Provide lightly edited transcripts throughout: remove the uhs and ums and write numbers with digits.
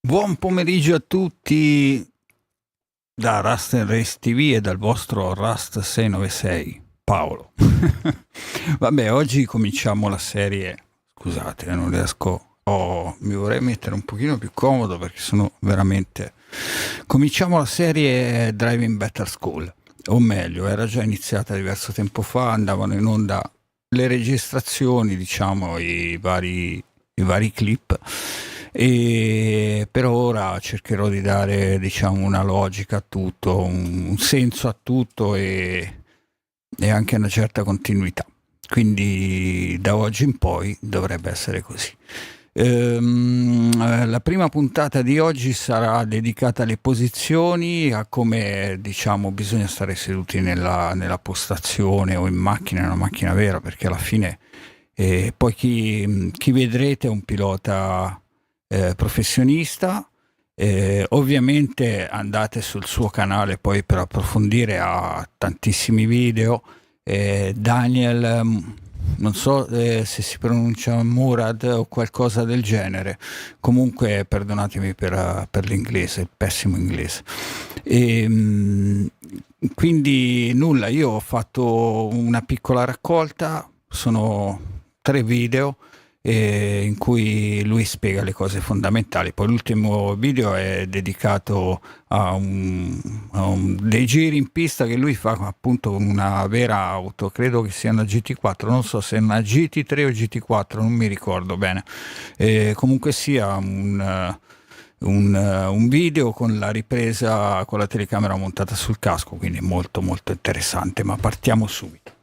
Buon pomeriggio a tutti da Rust Race TV e dal vostro Rust 696, Paolo. Vabbè, oggi cominciamo la serie. Scusate, non riesco. Mi vorrei mettere un pochino più comodo perché sono veramente. Cominciamo la serie Driving Better School, o meglio, era già iniziata diverso tempo fa, andavano in onda le registrazioni, diciamo, i vari clip. E per ora cercherò di dare, diciamo, una logica a tutto, un senso a tutto e anche una certa continuità. Quindi da oggi in poi dovrebbe essere così. La prima puntata di oggi sarà dedicata alle posizioni, a come, diciamo, bisogna stare seduti nella postazione o in macchina, in una macchina vera, perché alla fine poi chi vedrete è un pilota professionista. Ovviamente andate sul suo canale poi per approfondire, ha tantissimi video. Daniel, non so se si pronuncia Murad o qualcosa del genere, comunque perdonatemi per l'inglese, il pessimo inglese. Quindi nulla, io ho fatto una piccola raccolta, sono 3 video in cui lui spiega le cose fondamentali. Poi l'ultimo video è dedicato a dei giri in pista che lui fa appunto con una vera auto, credo che sia una GT4, non so se è una GT3 o GT4, non mi ricordo bene. Comunque sia un video con la ripresa con la telecamera montata sul casco, quindi molto molto interessante, ma partiamo subito.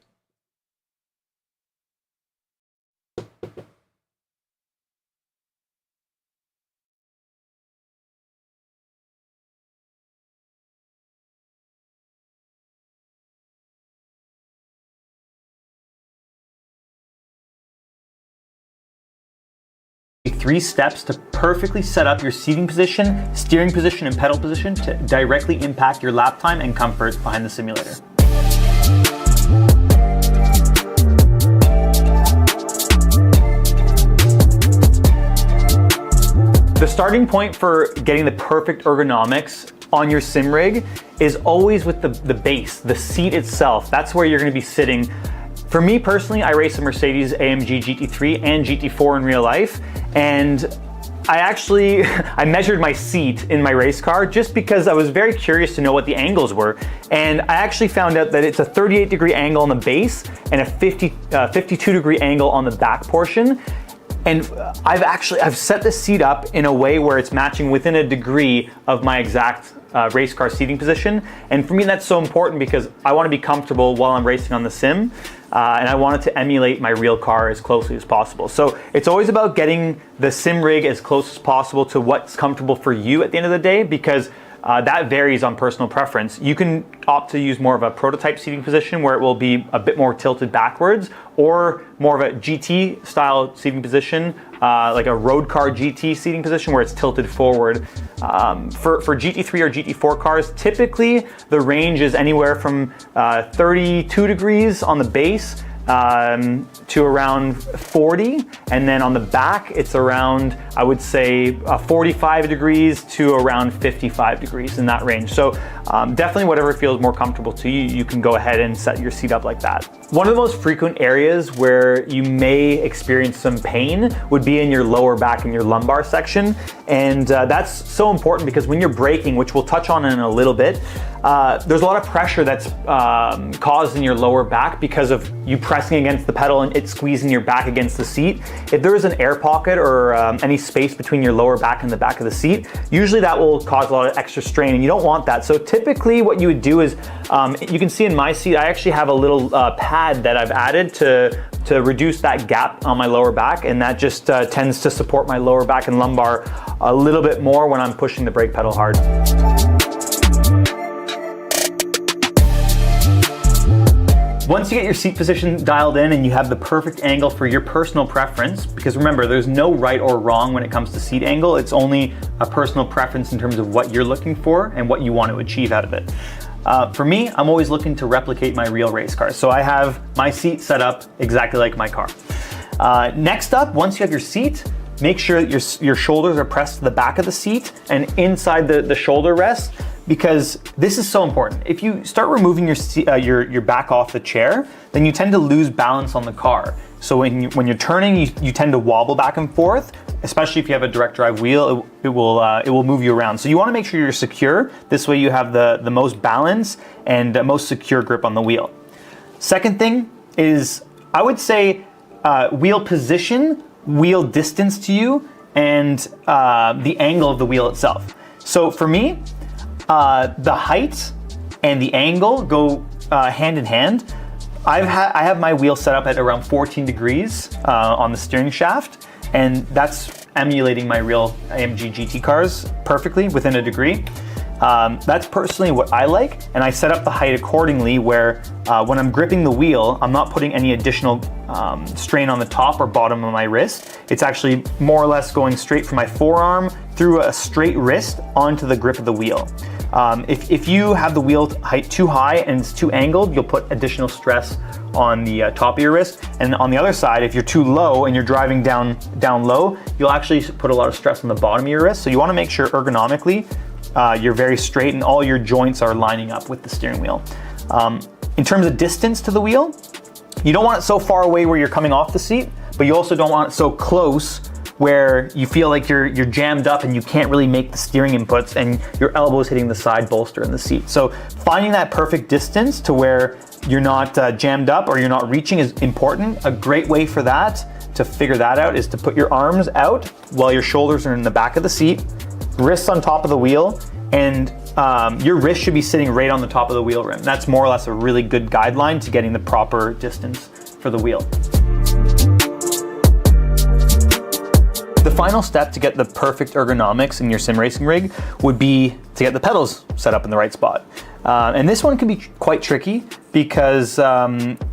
Three steps to perfectly set up your seating position, steering position, and pedal position to directly impact your lap time and comfort behind the simulator. The starting point for getting the perfect ergonomics on your sim rig is always with the base, the seat itself. That's where you're going to be sitting. For me personally, I race a Mercedes AMG GT3 and GT4 in real life, and I measured my seat in my race car just because I was very curious to know what the angles were, and I actually found out that it's a 38-degree angle on the base and a 52-degree angle on the back portion. And I've set the seat up in a way where it's matching within a degree of my exact race car seating position. And for me, that's so important because I want to be comfortable while I'm racing on the sim. And I want it to emulate my real car as closely as possible. So it's always about getting the sim rig as close as possible to what's comfortable for you at the end of the day, because that varies on personal preference. You can opt to use more of a prototype seating position where it will be a bit more tilted backwards, or more of a GT style seating position, like a road car GT seating position where it's tilted forward. For GT3 or GT4 cars, typically the range is anywhere from 32 degrees on the base to around 40, and then on the back it's around, I would say, 45 degrees to around 55 degrees, in that range. So definitely whatever feels more comfortable to you, you can go ahead and set your seat up like that. One of the most frequent areas where you may experience some pain would be in your lower back and your lumbar section, and that's so important because when you're braking, which we'll touch on in a little bit, there's a lot of pressure that's caused in your lower back because of you pressing against the pedal and it squeezing your back against the seat. If there is an air pocket or any space between your lower back and the back of the seat, usually that will cause a lot of extra strain, and you don't want that. So typically what you would do is, you can see in my seat, I actually have a little pad that I've added to reduce that gap on my lower back, and that just tends to support my lower back and lumbar a little bit more when I'm pushing the brake pedal hard. Once you get your seat position dialed in and you have the perfect angle for your personal preference, because remember, there's no right or wrong when it comes to seat angle, it's only a personal preference in terms of what you're looking for and what you want to achieve out of it. For me, I'm always looking to replicate my real race car. So I have my seat set up exactly like my car. Next up, once you have your seat, make sure that your shoulders are pressed to the back of the seat and inside the shoulder rest, because this is so important. If you start removing your back off the chair, then you tend to lose balance on the car. So when you're turning, you tend to wobble back and forth, especially if you have a direct drive wheel. It will move you around. So you want to make sure you're secure. This way you have the most balance and most secure grip on the wheel. Second thing is, I would say wheel position, wheel distance to you, and the angle of the wheel itself. So for me, the height and the angle go hand in hand. I have my wheel set up at around 14 degrees on the steering shaft, and that's emulating my real AMG GT cars perfectly within a degree. That's personally what I like, and I set up the height accordingly where when I'm gripping the wheel, I'm not putting any additional strain on the top or bottom of my wrist. It's actually more or less going straight from my forearm through a straight wrist onto the grip of the wheel. If you have the wheel height too high and it's too angled, you'll put additional stress on the top of your wrist. And on the other side, if you're too low and you're driving down low, you'll actually put a lot of stress on the bottom of your wrist. So you want to make sure ergonomically you're very straight and all your joints are lining up with the steering wheel. In terms of distance to the wheel, you don't want it so far away where you're coming off the seat, but you also don't want it so close where you feel like you're jammed up and you can't really make the steering inputs and your elbow is hitting the side bolster in the seat. So finding that perfect distance to where you're not jammed up or you're not reaching is important. A great way for that, to figure that out, is to put your arms out while your shoulders are in the back of the seat, wrists on top of the wheel, and your wrist should be sitting right on the top of the wheel rim. That's more or less a really good guideline to getting the proper distance for the wheel. The final step to get the perfect ergonomics in your sim racing rig would be to get the pedals set up in the right spot. And this one can be quite tricky because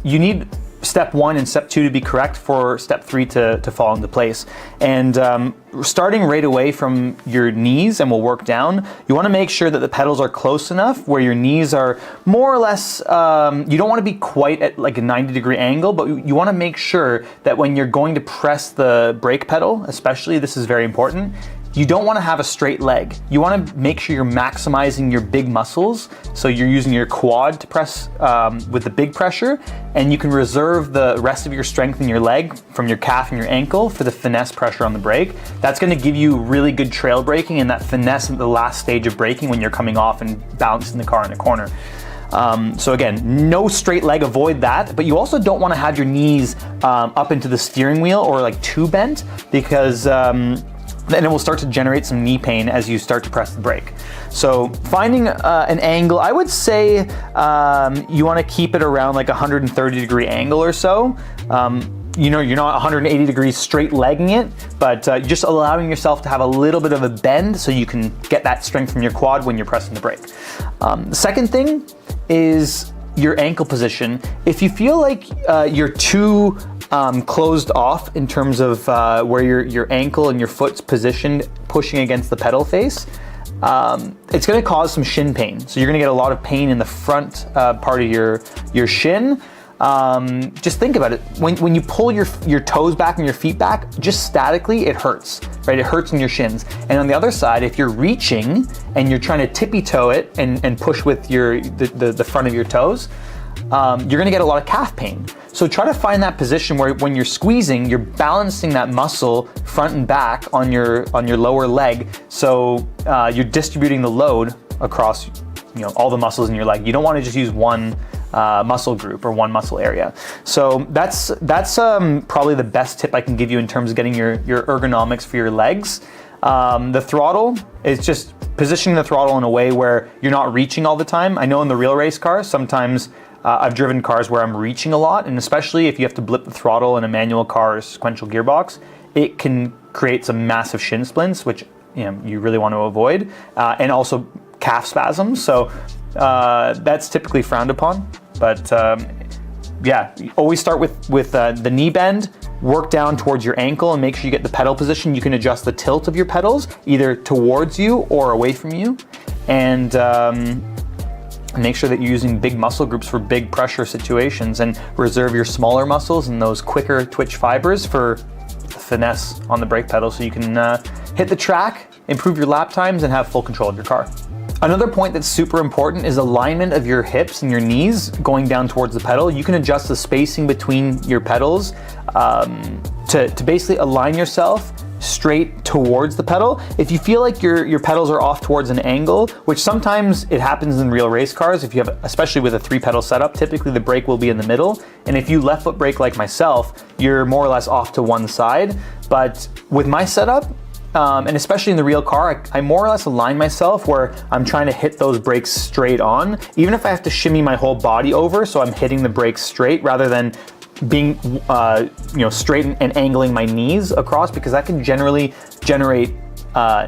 you need step 1 and step 2 to be correct for step 3 to fall into place. And starting right away from your knees, and we'll work down, you want to make sure that the pedals are close enough where your knees are more or less, you don't want to be quite at like a 90-degree angle, but you want to make sure that when you're going to press the brake pedal, especially, this is very important, you don't want to have a straight leg. You want to make sure you're maximizing your big muscles. So you're using your quad to press with the big pressure, and you can reserve the rest of your strength in your leg from your calf and your ankle for the finesse pressure on the brake. That's going to give you really good trail braking and that finesse at the last stage of braking when you're coming off and balancing the car in a corner. So again, no straight leg, avoid that, but you also don't want to have your knees up into the steering wheel or like too bent, because then it will start to generate some knee pain as you start to press the brake. So finding an angle, I would say you want to keep it around like 130-degree angle or so. You know, you're not 180 degrees straight legging it, but just allowing yourself to have a little bit of a bend so you can get that strength from your quad when you're pressing the brake. The second thing is your ankle position. If you feel like you're too closed off in terms of where your ankle and your foot's positioned pushing against the pedal face, it's going to cause some shin pain. So you're going to get a lot of pain in the front part of your shin. Just think about it. When you pull your toes back and your feet back, just statically, it hurts, right? It hurts in your shins. And on the other side, if you're reaching and you're trying to tippy toe it and push with the front of your toes, you're gonna get a lot of calf pain. So try to find that position where when you're squeezing, you're balancing that muscle front and back on your lower leg. So you're distributing the load across all the muscles in your leg. You don't want to just use one muscle group or one muscle area. So that's probably the best tip I can give you in terms of getting your ergonomics for your legs. The throttle is just positioning the throttle in a way where you're not reaching all the time. I know in the real race cars, sometimes I've driven cars where I'm reaching a lot, and especially if you have to blip the throttle in a manual car or sequential gearbox, it can create some massive shin splints, which you really want to avoid, and also calf spasms. So that's typically frowned upon. But yeah, always start with the knee bend, work down towards your ankle, and make sure you get the pedal position. You can adjust the tilt of your pedals either towards you or away from you, and make sure that you're using big muscle groups for big pressure situations, and reserve your smaller muscles and those quicker twitch fibers for finesse on the brake pedal so you can hit the track, improve your lap times, and have full control of your car. Another point that's super important is alignment of your hips and your knees going down towards the pedal. You can adjust the spacing between your pedals to basically align yourself straight towards the pedal. If you feel like your pedals are off towards an angle, which sometimes it happens in real race cars, if you have, especially with a 3-pedal setup, typically the brake will be in the middle. And if you left foot brake like myself, you're more or less off to one side. But with my setup, and especially in the real car, I more or less align myself where I'm trying to hit those brakes straight on, even if I have to shimmy my whole body over, so I'm hitting the brakes straight rather than being straight and angling my knees across, because that can generally generate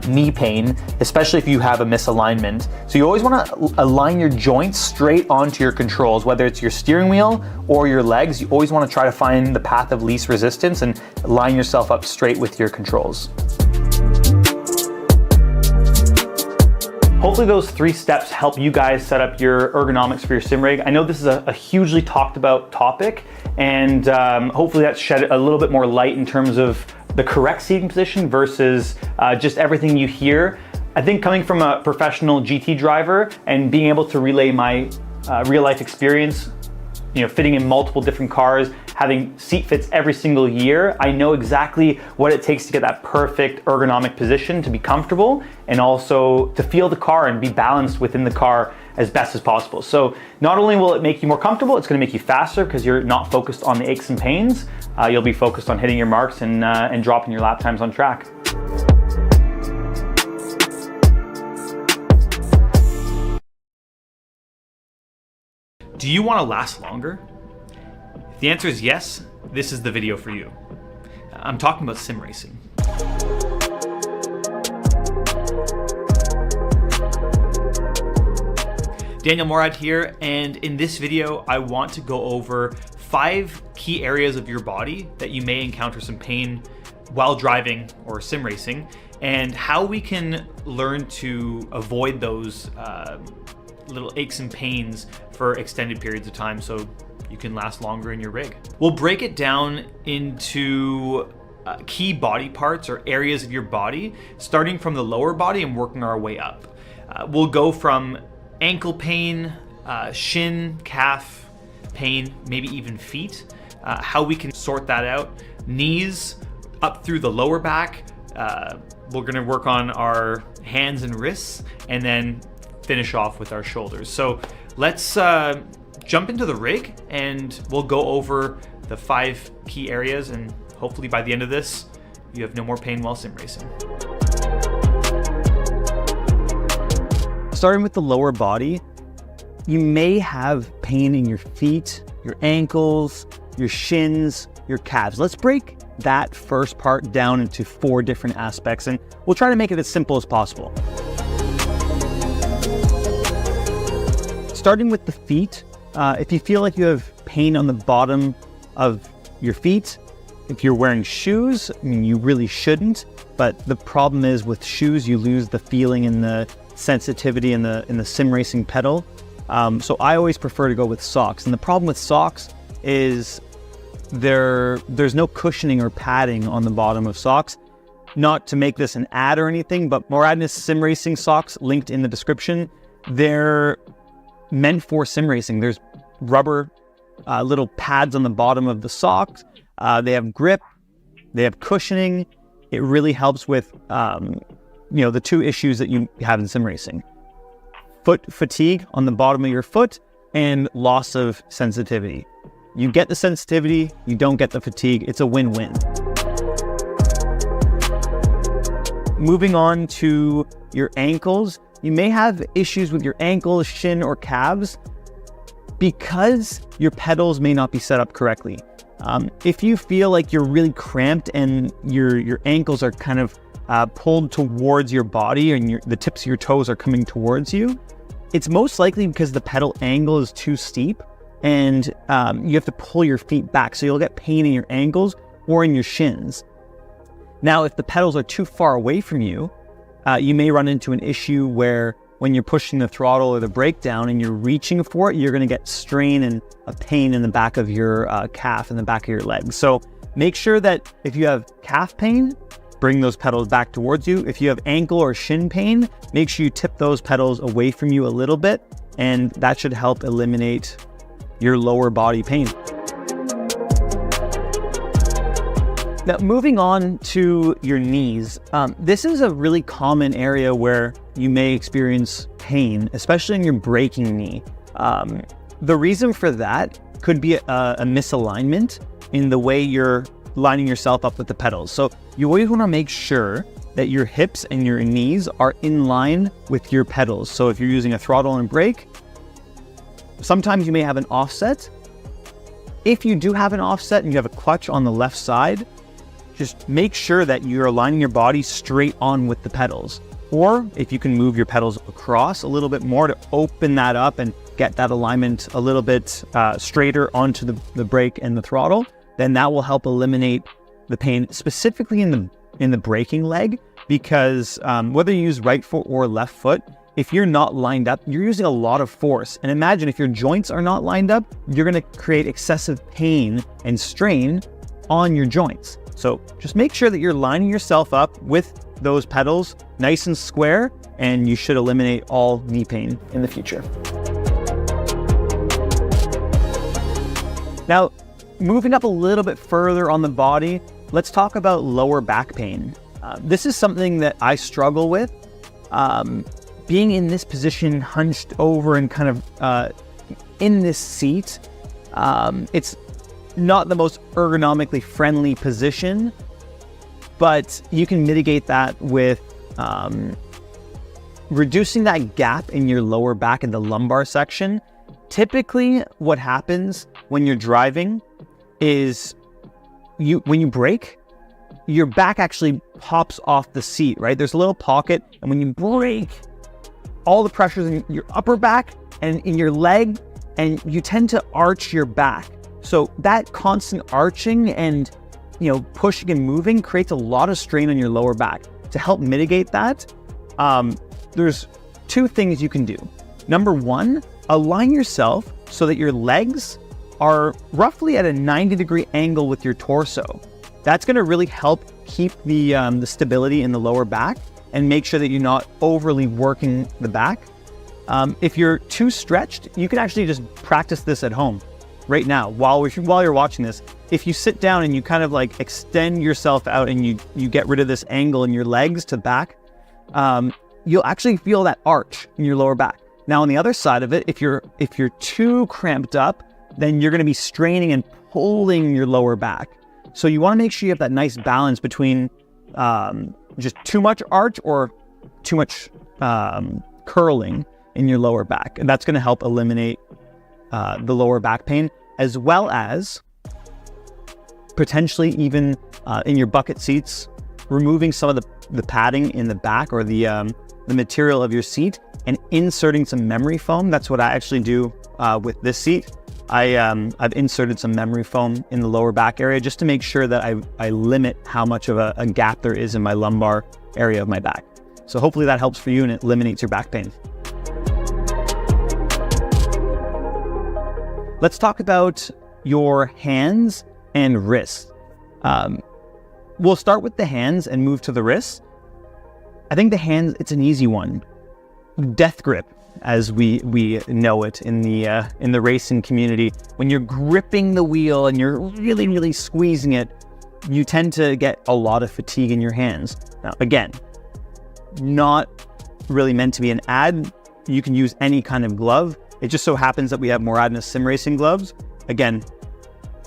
knee pain, especially if you have a misalignment. So you always want to align your joints straight onto your controls, whether it's your steering wheel or your legs. You always want to try to find the path of least resistance and line yourself up straight with your controls. Hopefully those 3 steps help you guys set up your ergonomics for your sim rig. I know this is a hugely talked about topic, and hopefully that shed a little bit more light in terms of the correct seating position versus just everything you hear. I think coming from a professional GT driver and being able to relay my real life experience, fitting in multiple different cars, having seat fits every single year, I know exactly what it takes to get that perfect ergonomic position to be comfortable and also to feel the car and be balanced within the car as best as possible. So not only will it make you more comfortable, it's going to make you faster because you're not focused on the aches and pains. You'll be focused on hitting your marks and dropping your lap times on track. Do you want to last longer? If the answer is yes, this is the video for you. I'm talking about sim racing. Daniel Morad here, and in this video, I want to go over 5 key areas of your body that you may encounter some pain while driving or sim racing, and how we can learn to avoid those little aches and pains for extended periods of time so you can last longer in your rig. We'll break it down into key body parts or areas of your body, starting from the lower body and working our way up. We'll go from ankle pain, shin, calf pain, maybe even feet, how we can sort that out, knees up through the lower back. We're gonna work on our hands and wrists, and then finish off with our shoulders. So let's jump into the rig and we'll go over the 5 key areas, and hopefully by the end of this, you have no more pain while sim racing. Starting with the lower body, you may have pain in your feet, your ankles, your shins, your calves. Let's break that first part down into 4 different aspects, and we'll try to make it as simple as possible. Starting with the feet, if you feel like you have pain on the bottom of your feet, if you're wearing shoes, I mean, you really shouldn't, but the problem is with shoes, you lose the feeling and the sensitivity in the sim racing pedal. So I always prefer to go with socks. And the problem with socks is there's no cushioning or padding on the bottom of socks. Not to make this an ad or anything, but Moradness sim racing socks linked in the description. They're meant for sim racing. There's rubber little pads on the bottom of the socks. They have grip, they have cushioning. It really helps with the 2 issues that you have in sim racing: foot fatigue on the bottom of your foot and loss of sensitivity. You get the sensitivity, you don't get the fatigue. It's a win-win. Moving on to your ankles, you may have issues with your ankles, shin, or calves because your pedals may not be set up correctly. If you feel like you're really cramped and your ankles are kind of pulled towards your body and the tips of your toes are coming towards you, it's most likely because the pedal angle is too steep and you have to pull your feet back. So you'll get pain in your ankles or in your shins. Now, if the pedals are too far away from you, you may run into an issue where when you're pushing the throttle or the brake down and you're reaching for it, you're going to get strain and a pain in the back of your calf and the back of your leg. So Make sure that if you have calf pain, bring those pedals back towards you. If you have ankle or shin pain, make sure you tip those pedals away from you a little bit, and that should help eliminate your lower body pain. Now, moving on to your knees, this is a really common area where you may experience pain, especially in your braking knee. The reason for that could be a misalignment in the way you're lining yourself up with the pedals. So you always want to make sure that your hips and your knees are in line with your pedals. So if you're using a throttle and brake, sometimes you may have an offset. If you do have an offset and you have a clutch on the left side, just make sure that you're aligning your body straight on with the pedals. Or if you can move your pedals across a little bit more to open that up and get that alignment a little bit straighter onto the brake and the throttle, then that will help eliminate the pain, specifically in the braking leg, because whether you use right foot or left foot, if you're not lined up, you're using a lot of force. And imagine if your joints are not lined up, you're going to create excessive pain and strain on your joints. So just make sure that you're lining yourself up with those pedals nice and square, and you should eliminate all knee pain in the future. Now, moving up a little bit further on the body, let's talk about lower back pain. This is something that I struggle with. Being in this position, hunched over and kind of in this seat, it's not the most ergonomically friendly position, but you can mitigate that with reducing that gap in your lower back in the lumbar section. Typically, what happens when you're driving is when you brake, your back actually pops off the seat, right? There's a little pocket, and when you brake, all the pressure's in your upper back and in your leg, and you tend to arch your back. So that constant arching and pushing and moving creates a lot of strain on your lower back. To help mitigate that, there's two things you can do. Number one, align yourself so that your legs are roughly at a 90-degree angle with your torso. That's going to really help keep the stability in the lower back and make sure that you're not overly working the back. If you're too stretched, you can actually just practice this at home right now while you're watching this. If you sit down and you kind of like extend yourself out and you get rid of this angle in your legs to back, you'll actually feel that arch in your lower back. Now on the other side of it, if you're too cramped up, then you're going to be straining and pulling your lower back. So you want to make sure you have that nice balance between just too much arch or too much curling in your lower back. And that's going to help eliminate the lower back pain, as well as potentially even in your bucket seats, removing some of the padding in the back or the material of your seat and inserting some memory foam. That's what I actually do with this seat. I've inserted some memory foam in the lower back area just to make sure that I limit how much of a gap there is in my lumbar area of my back. So hopefully that helps for you and it eliminates your back pain. Let's talk about your hands and wrists. We'll start with the hands and move to the wrists. I think the hands, it's an easy one. Death grip, as we know it in the racing community. When you're gripping the wheel and you're really, really squeezing it, you tend to get a lot of fatigue in your hands. Now, again, not really meant to be an ad. You can use any kind of glove. It just so happens that we have Moradna sim racing gloves. Again,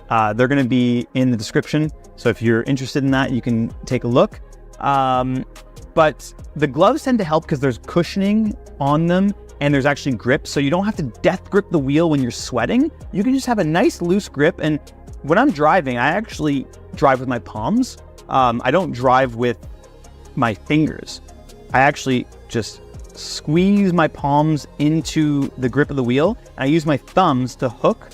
they're going to be in the description. So if you're interested in that, you can take a look. But the gloves tend to help because there's cushioning on them and there's actually grip. So you don't have to death grip the wheel when you're sweating. You can just have a nice loose grip. And when I'm driving, I actually drive with my palms. I don't drive with my fingers. I actually just squeeze my palms into the grip of the wheel. I use my thumbs to hook,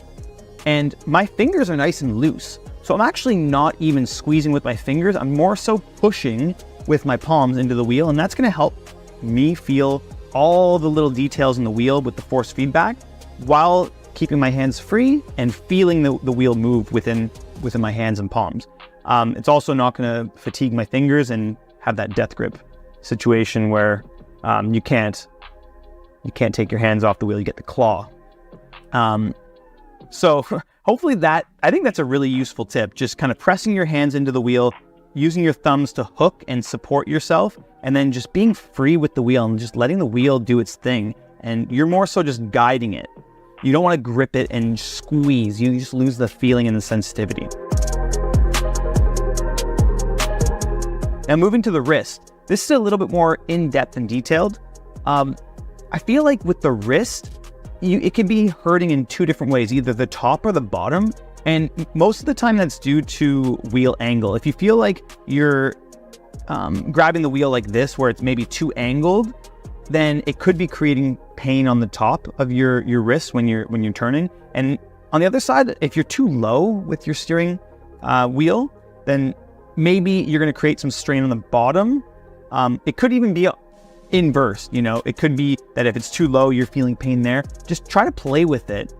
and my fingers are nice and loose. So I'm actually not even squeezing with my fingers. I'm more so pushing with my palms into the wheel, and that's going to help me feel all the little details in the wheel with the force feedback while keeping my hands free and feeling the wheel move within my hands and palms. It's also not going to fatigue my fingers and have that death grip situation where you can't take your hands off the wheel, you get the claw. So hopefully I think that's a really useful tip, just kind of pressing your hands into the wheel, using your thumbs to hook and support yourself, and then just being free with the wheel and just letting the wheel do its thing. And you're more so just guiding it. You don't want to grip it and squeeze. You just lose the feeling and the sensitivity. Now moving to the wrist. This is a little bit more in-depth and detailed. I feel like with the wrist, it can be hurting in two different ways, either the top or the bottom. And most of the time that's due to wheel angle. If you feel like you're grabbing the wheel like this, where it's maybe too angled, then it could be creating pain on the top of your wrist when you're turning. And on the other side, if you're too low with your steering wheel, then maybe you're going to create some strain on the bottom. It could even be inverse, it could be that if it's too low, you're feeling pain there. Just try to play with it.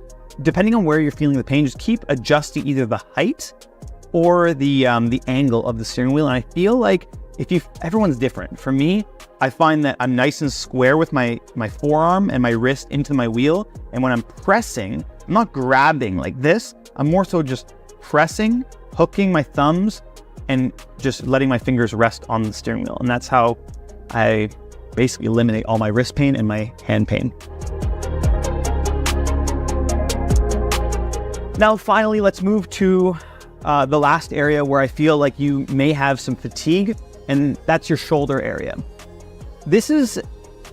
Depending on where you're feeling the pain, just keep adjusting either the height or the angle of the steering wheel. And I feel like everyone's different. For me, I find that I'm nice and square with my forearm and my wrist into my wheel. And when I'm pressing, I'm not grabbing like this. I'm more so just pressing, hooking my thumbs, and just letting my fingers rest on the steering wheel. And that's how I basically eliminate all my wrist pain and my hand pain. Now, finally, let's move to the last area where I feel like you may have some fatigue, and that's your shoulder area. This is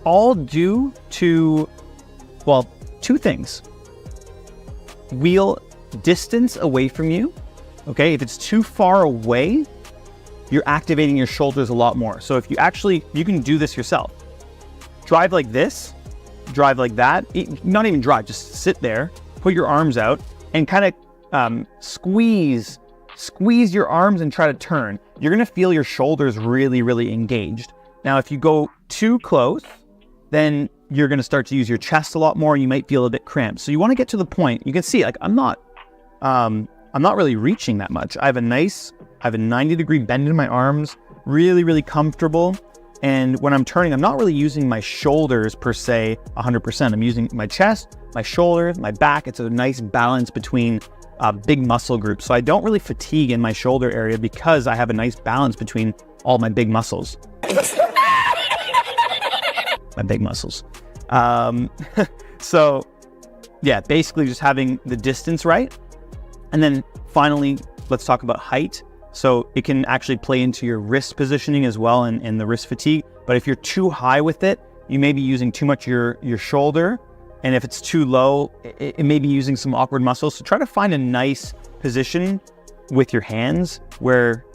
all due to, well, two things. Wheel distance away from you. Okay, if it's too far away, you're activating your shoulders a lot more. So if you can do this yourself. Drive like this, drive like that, not even drive, just sit there, put your arms out, and kind of squeeze your arms and try to turn. You're gonna feel your shoulders really, really engaged. Now, if you go too close, then you're gonna start to use your chest a lot more, and you might feel a bit cramped. So you wanna get to the point, you can see, like, I'm not really reaching that much. I have a 90-degree bend in my arms, really, really comfortable. And when I'm turning, I'm not really using my shoulders per se 100%. I'm using my chest, my shoulders, my back. It's a nice balance between big muscle groups. So I don't really fatigue in my shoulder area because I have a nice balance between all my big muscles. My big muscles. So yeah, basically just having the distance right. And then finally, let's talk about height. So it can actually play into your wrist positioning as well and the wrist fatigue. But if you're too high with it, you may be using too much your shoulder. And if it's too low, it may be using some awkward muscles. So try to find a nice position with your hands where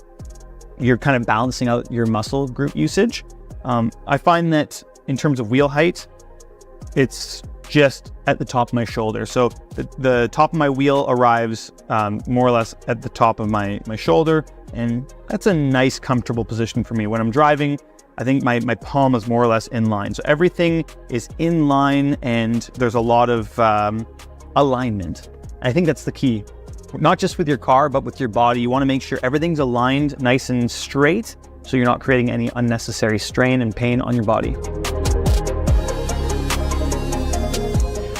you're kind of balancing out your muscle group usage. I find that in terms of wheel height, it's just at the top of my shoulder. So the top of my wheel arrives more or less at the top of my shoulder, and that's a nice, comfortable position for me. When I'm driving, I think my palm is more or less in line. So everything is in line, and there's a lot of alignment. I think that's the key, not just with your car, but with your body. You want to make sure everything's aligned nice and straight, so you're not creating any unnecessary strain and pain on your body.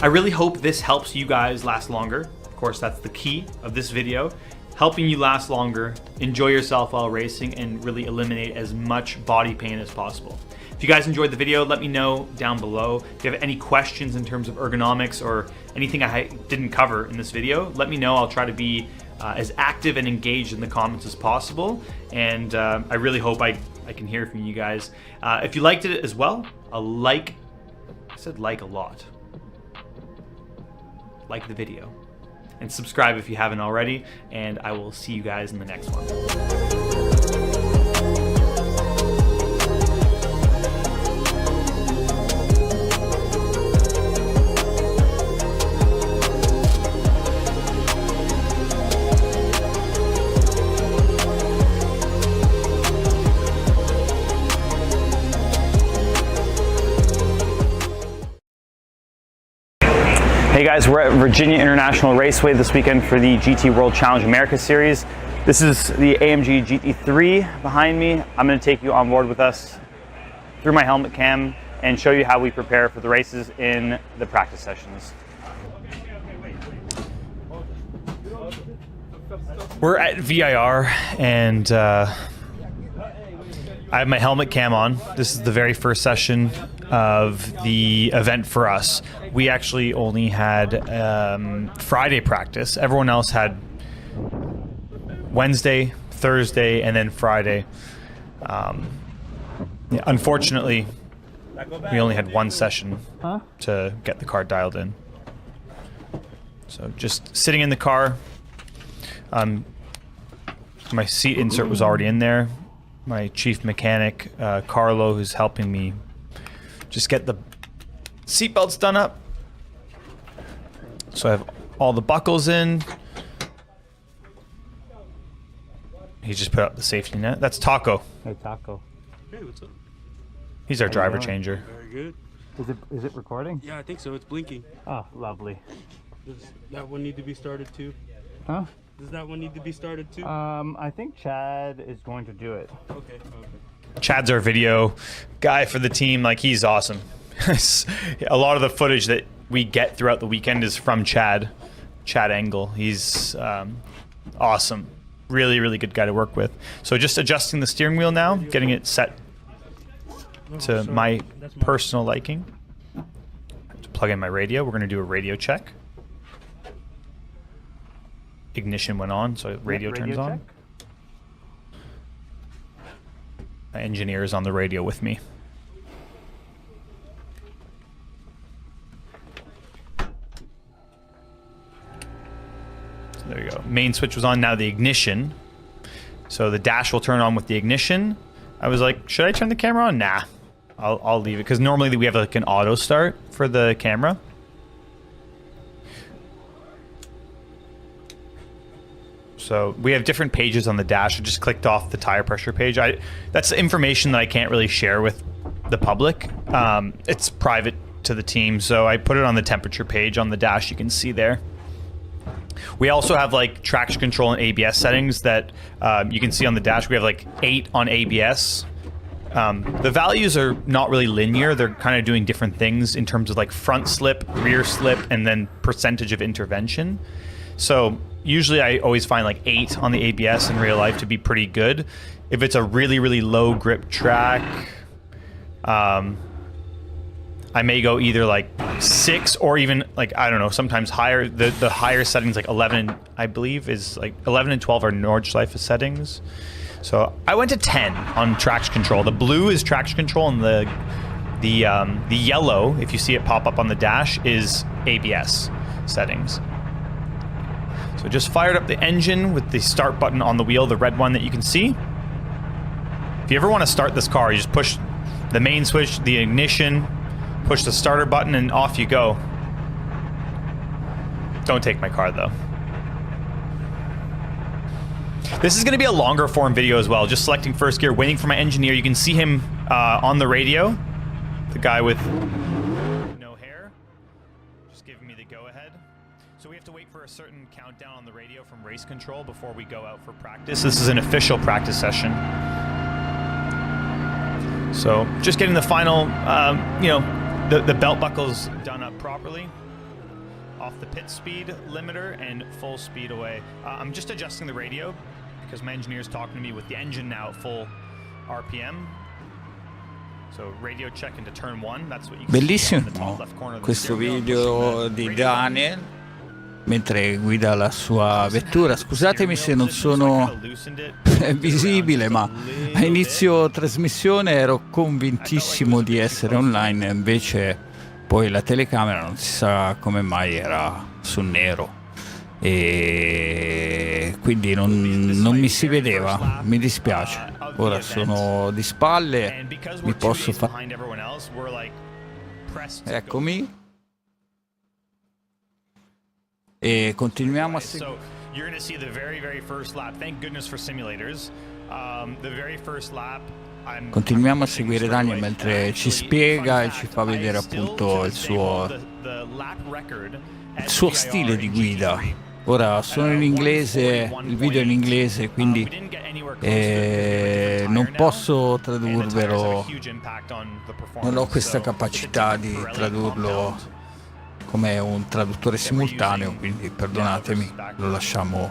I really hope this helps you guys last longer. Of course, that's the key of this video, helping you last longer, enjoy yourself while racing, and really eliminate as much body pain as possible. If you guys enjoyed the video, let me know down below. If you have any questions in terms of ergonomics or anything I didn't cover in this video, let me know. I'll try to be as active and engaged in the comments as possible. And I really hope I can hear from you guys. If you liked it as well, I said like a lot. Like the video and subscribe if you haven't already, and I will see you guys in the next one. Hey guys, we're at Virginia International Raceway this weekend for the GT World Challenge America Series. This is the AMG GT3 behind me. I'm going to take you on board with us through my helmet cam and show you how we prepare for the races in the practice sessions. We're at VIR and I have my helmet cam on. This is the very first session of the event for us. We actually only had Friday practice. Everyone else had Wednesday, Thursday, and then Friday. Unfortunately, we only had one session to get the car dialed in. So just sitting in the car. My seat insert was already in there. My chief mechanic, Carlo, who's helping me just get the seatbelts done up. So I have all the buckles in. He just put up the safety net. That's Taco. Hey, Taco. Hey, what's up? He's our driver changer. Very good. Is it recording? Yeah, I think so. It's blinking. Oh, lovely. Does that one need to be started too? Huh? Does that one need to be started too? I think Chad is going to do it. Okay. Chad's our video guy for the team. Like, he's awesome. A lot of the footage that we get throughout the weekend is from Chad Engel. He's awesome. Really, really good guy to work with. So just adjusting the steering wheel now, getting it set to my personal liking. To plug in my radio, we're going to do a radio check. Ignition went on, so radio turns on. My engineer is on the radio with me. So there you go. Main switch was on, now the ignition. So the dash will turn on with the ignition. I was like, should I turn the camera on? Nah, I'll leave it, because normally we have like an auto start for the camera. So we have different pages on the dash. I just clicked off the tire pressure page. That's information that I can't really share with the public. It's private to the team, so I put it on the temperature page on the dash. You can see there. We also have like traction control and ABS settings that you can see on the dash. We have like 8 on ABS. The values are not really linear. They're kind of doing different things in terms of like front slip, rear slip, and then percentage of intervention. So usually I always find like 8 on the ABS in real life to be pretty good. If it's a really, really low grip track, I may go either like 6 or even like, I don't know, sometimes higher. The higher settings, like 11, I believe, is like 11 and 12 are Nordschleife settings. So I went to 10 on traction control. The blue is traction control, and the yellow, if you see it pop up on the dash, is ABS settings. So just fired up the engine with the start button on the wheel, the red one that you can see. If you ever want to start this car, you just push the main switch, the ignition, push the starter button, and off you go. Don't take my car though. This is going to be a longer form video as well, just selecting first gear, waiting for my engineer. You can see him on the radio, the guy with no hair, just giving me the go-ahead. So we have to wait for a certain countdown on the radio from race control before we go out for practice. This is an official practice session. So just getting the final, the belt buckles done up properly. Off the pit speed limiter and full speed away. I'm just adjusting the radio because my engineer is talking to me with the engine now at full RPM. So radio check into turn 1. That's what you can see in the top left corner of the questo steering video wheel. di Daniel mentre guida la sua vettura. Scusatemi se non sono visibile, ma a inizio trasmissione ero convintissimo di essere online, invece poi la telecamera non si sa come mai era su nero e quindi non mi si vedeva. Mi dispiace. Ora sono di spalle, mi posso fare. Eccomi. E continuiamo a seguire. You're going to see the very, very first lap. Thank goodness for simulators. The very first lap. Continuiamo a seguire Daniel mentre ci spiega e ci fa vedere appunto il suo stile di guida. Ora sono in inglese, il video è in inglese, quindi non posso tradurvelo, non ho questa capacità di tradurlo come un traduttore simultaneo, quindi perdonatemi, lo lasciamo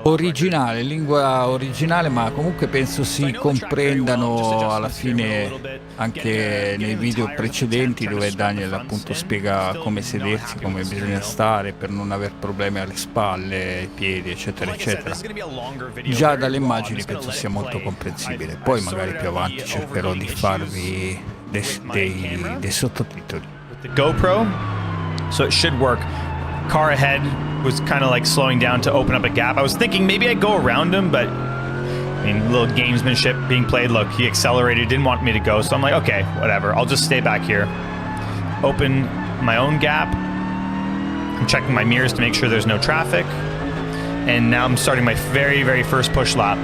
originale, lingua originale, ma comunque penso si comprendano alla fine anche nei video precedenti dove Daniel appunto spiega come sedersi, come bisogna stare per non aver problemi alle spalle, ai piedi, eccetera eccetera. Già dalle immagini penso sia molto comprensibile, poi magari più avanti cercherò di farvi dei sottotitoli. The GoPro, so it should work. Car ahead was kind of like slowing down to open up a gap. I was thinking maybe I'd go around him, but I mean, little gamesmanship being played. Look, he accelerated, didn't want me to go, so I'm like, okay, whatever. I'll just stay back here. Open my own gap. I'm checking my mirrors to make sure there's no traffic. And now I'm starting my very, very first push lap.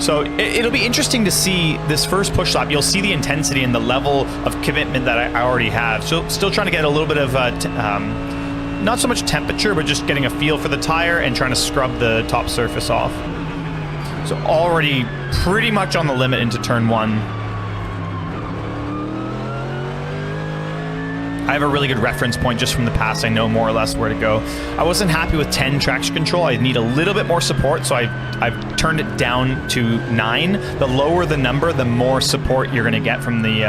So it'll be interesting to see this first push lap. You'll see the intensity and the level of commitment that I already have. So still trying to get a little bit of, not so much temperature, but just getting a feel for the tire and trying to scrub the top surface off. So already pretty much on the limit into turn one. I have a really good reference point just from the past. I know more or less where to go. I wasn't happy with 10 traction control. I need a little bit more support, so I've turned it down to 9. The lower the number, the more support you're going to get from the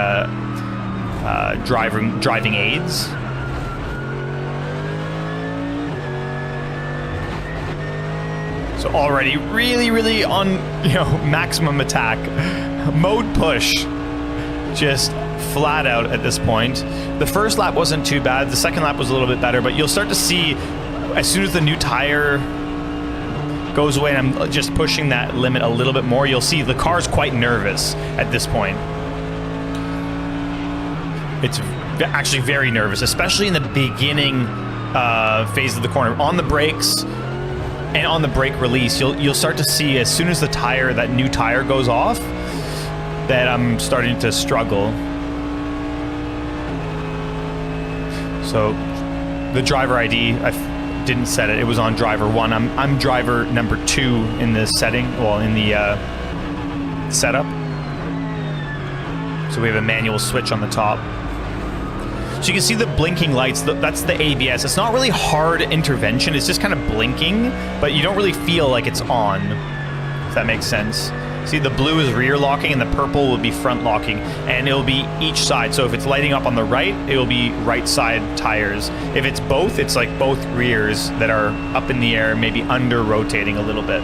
driving aids. So already really on, maximum attack. Mode push. Just flat out at this point. The first lap wasn't too bad. The second lap was a little bit better, but you'll start to see as soon as the new tire goes away and I'm just pushing that limit a little bit more, you'll see the car's quite nervous at this point. It's actually very nervous, especially in the beginning phase of the corner. On the brakes and on the brake release, you'll start to see as soon as that new tire goes off, that I'm starting to struggle. So the driver ID, I didn't set it. It was on driver 1. I'm driver number 2 in the setting, in the setup. So we have a manual switch on the top. So you can see the blinking lights. That's the ABS. It's not really hard intervention. It's just kind of blinking, but you don't really feel like it's on, if that makes sense. See, the blue is rear locking and the purple will be front locking, and it'll be each side. So if it's lighting up on the right, it will be right side tires. If it's both, it's like both rears that are up in the air, maybe under rotating a little bit.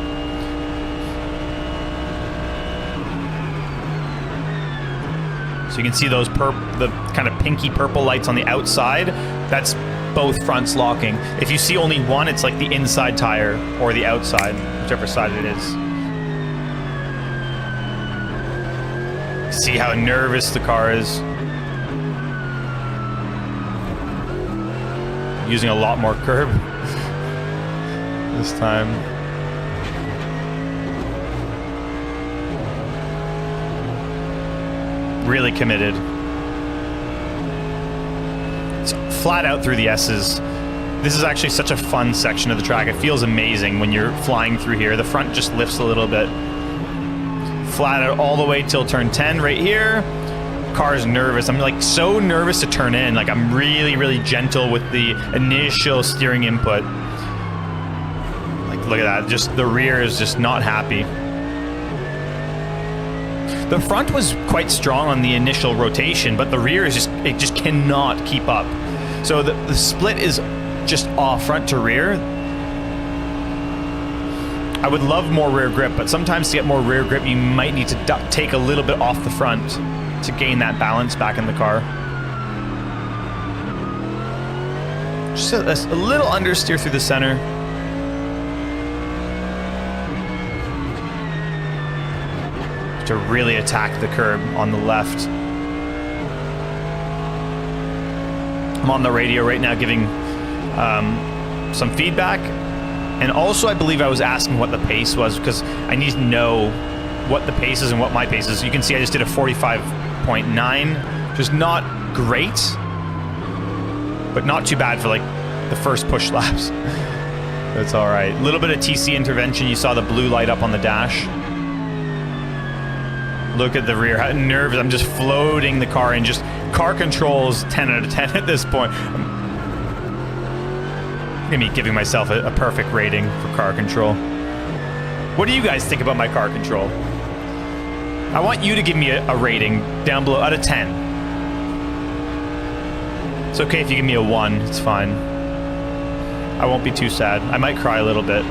So you can see those the kind of pinky purple lights on the outside. That's both fronts locking. If you see only one, it's like the inside tire or the outside, whichever side it is. See how nervous the car is. Using a lot more curb this time. Really committed. It's flat out through the S's. This is actually such a fun section of the track. It feels amazing when you're flying through here. The front just lifts a little bit. Flat out all the way till turn 10 right here. Car's nervous. I'm like so nervous to turn in. Like I'm really gentle with the initial steering input. Like look at that. Just the rear is just not happy. The front was quite strong on the initial rotation, but the rear is just cannot keep up. So the split is just off front to rear. I would love more rear grip, but sometimes to get more rear grip, you might need to take a little bit off the front to gain that balance back in the car. Just a little understeer through the center. To really attack the curb on the left. I'm on the radio right now giving some feedback. And also, I believe I was asking what the pace was because I need to know what the pace is and what my pace is. You can see I just did a 45.9, which is not great, but not too bad for like the first push laps. That's all right. A little bit of TC intervention. You saw the blue light up on the dash. Look at the rear. How nervous. I'm just floating the car, and just car controls 10 out of 10 at this point. I'm gonna be giving myself a perfect rating for car control. What do you guys think about my car control? I want you to give me a rating down below out of 10. It's okay if you give me a 1. It's fine. I won't be too sad. I might cry a little bit.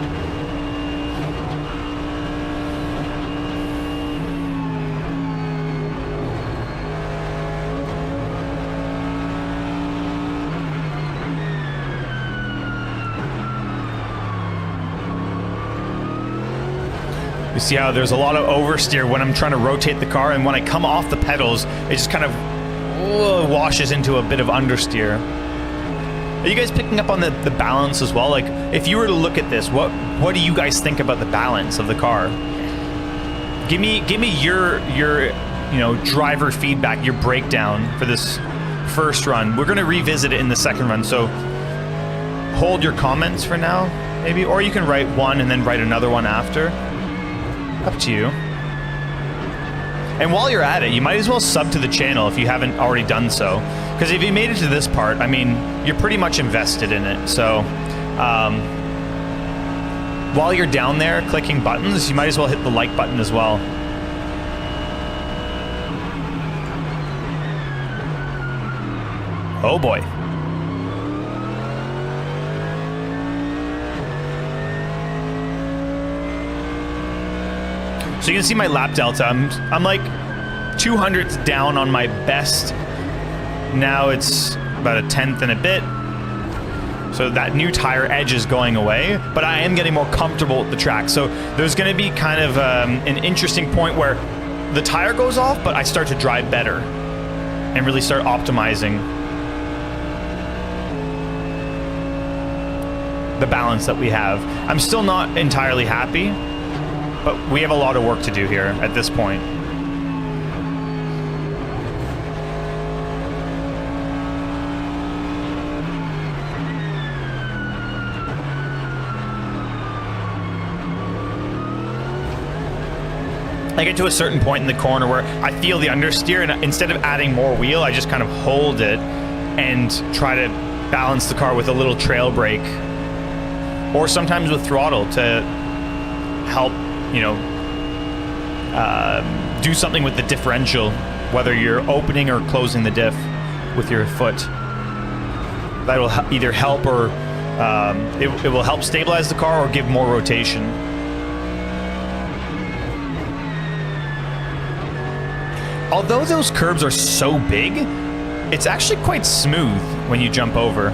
You see how there's a lot of oversteer when I'm trying to rotate the car, and when I come off the pedals, it just kind of washes into a bit of understeer. Are you guys picking up on the balance as well? Like, if you were to look at this, what do you guys think about the balance of the car? Give me your driver feedback, your breakdown for this first run. We're gonna revisit it in the second run, so hold your comments for now, maybe, or you can write one and then write another one after. Up to you. And while you're at it, you might as well sub to the channel if you haven't already done so. Because if you made it to this part, I mean, you're pretty much invested in it. So, while you're down there clicking buttons, you might as well hit the like button as well. Oh boy. So you can see my lap delta. I'm like 200ths down on my best. Now it's about a 10th and a bit. So that new tire edge is going away, but I am getting more comfortable with the track. So there's going to be kind of an interesting point where the tire goes off, but I start to drive better and really start optimizing the balance that we have. I'm still not entirely happy, but we have a lot of work to do here at this point. I get to a certain point in the corner where I feel the understeer, and instead of adding more wheel, I just kind of hold it and try to balance the car with a little trail brake, or sometimes with throttle to help, do something with the differential, whether you're opening or closing the diff with your foot. That will either help or it will help stabilize the car or give more rotation. Although those curbs are so big, it's actually quite smooth when you jump over.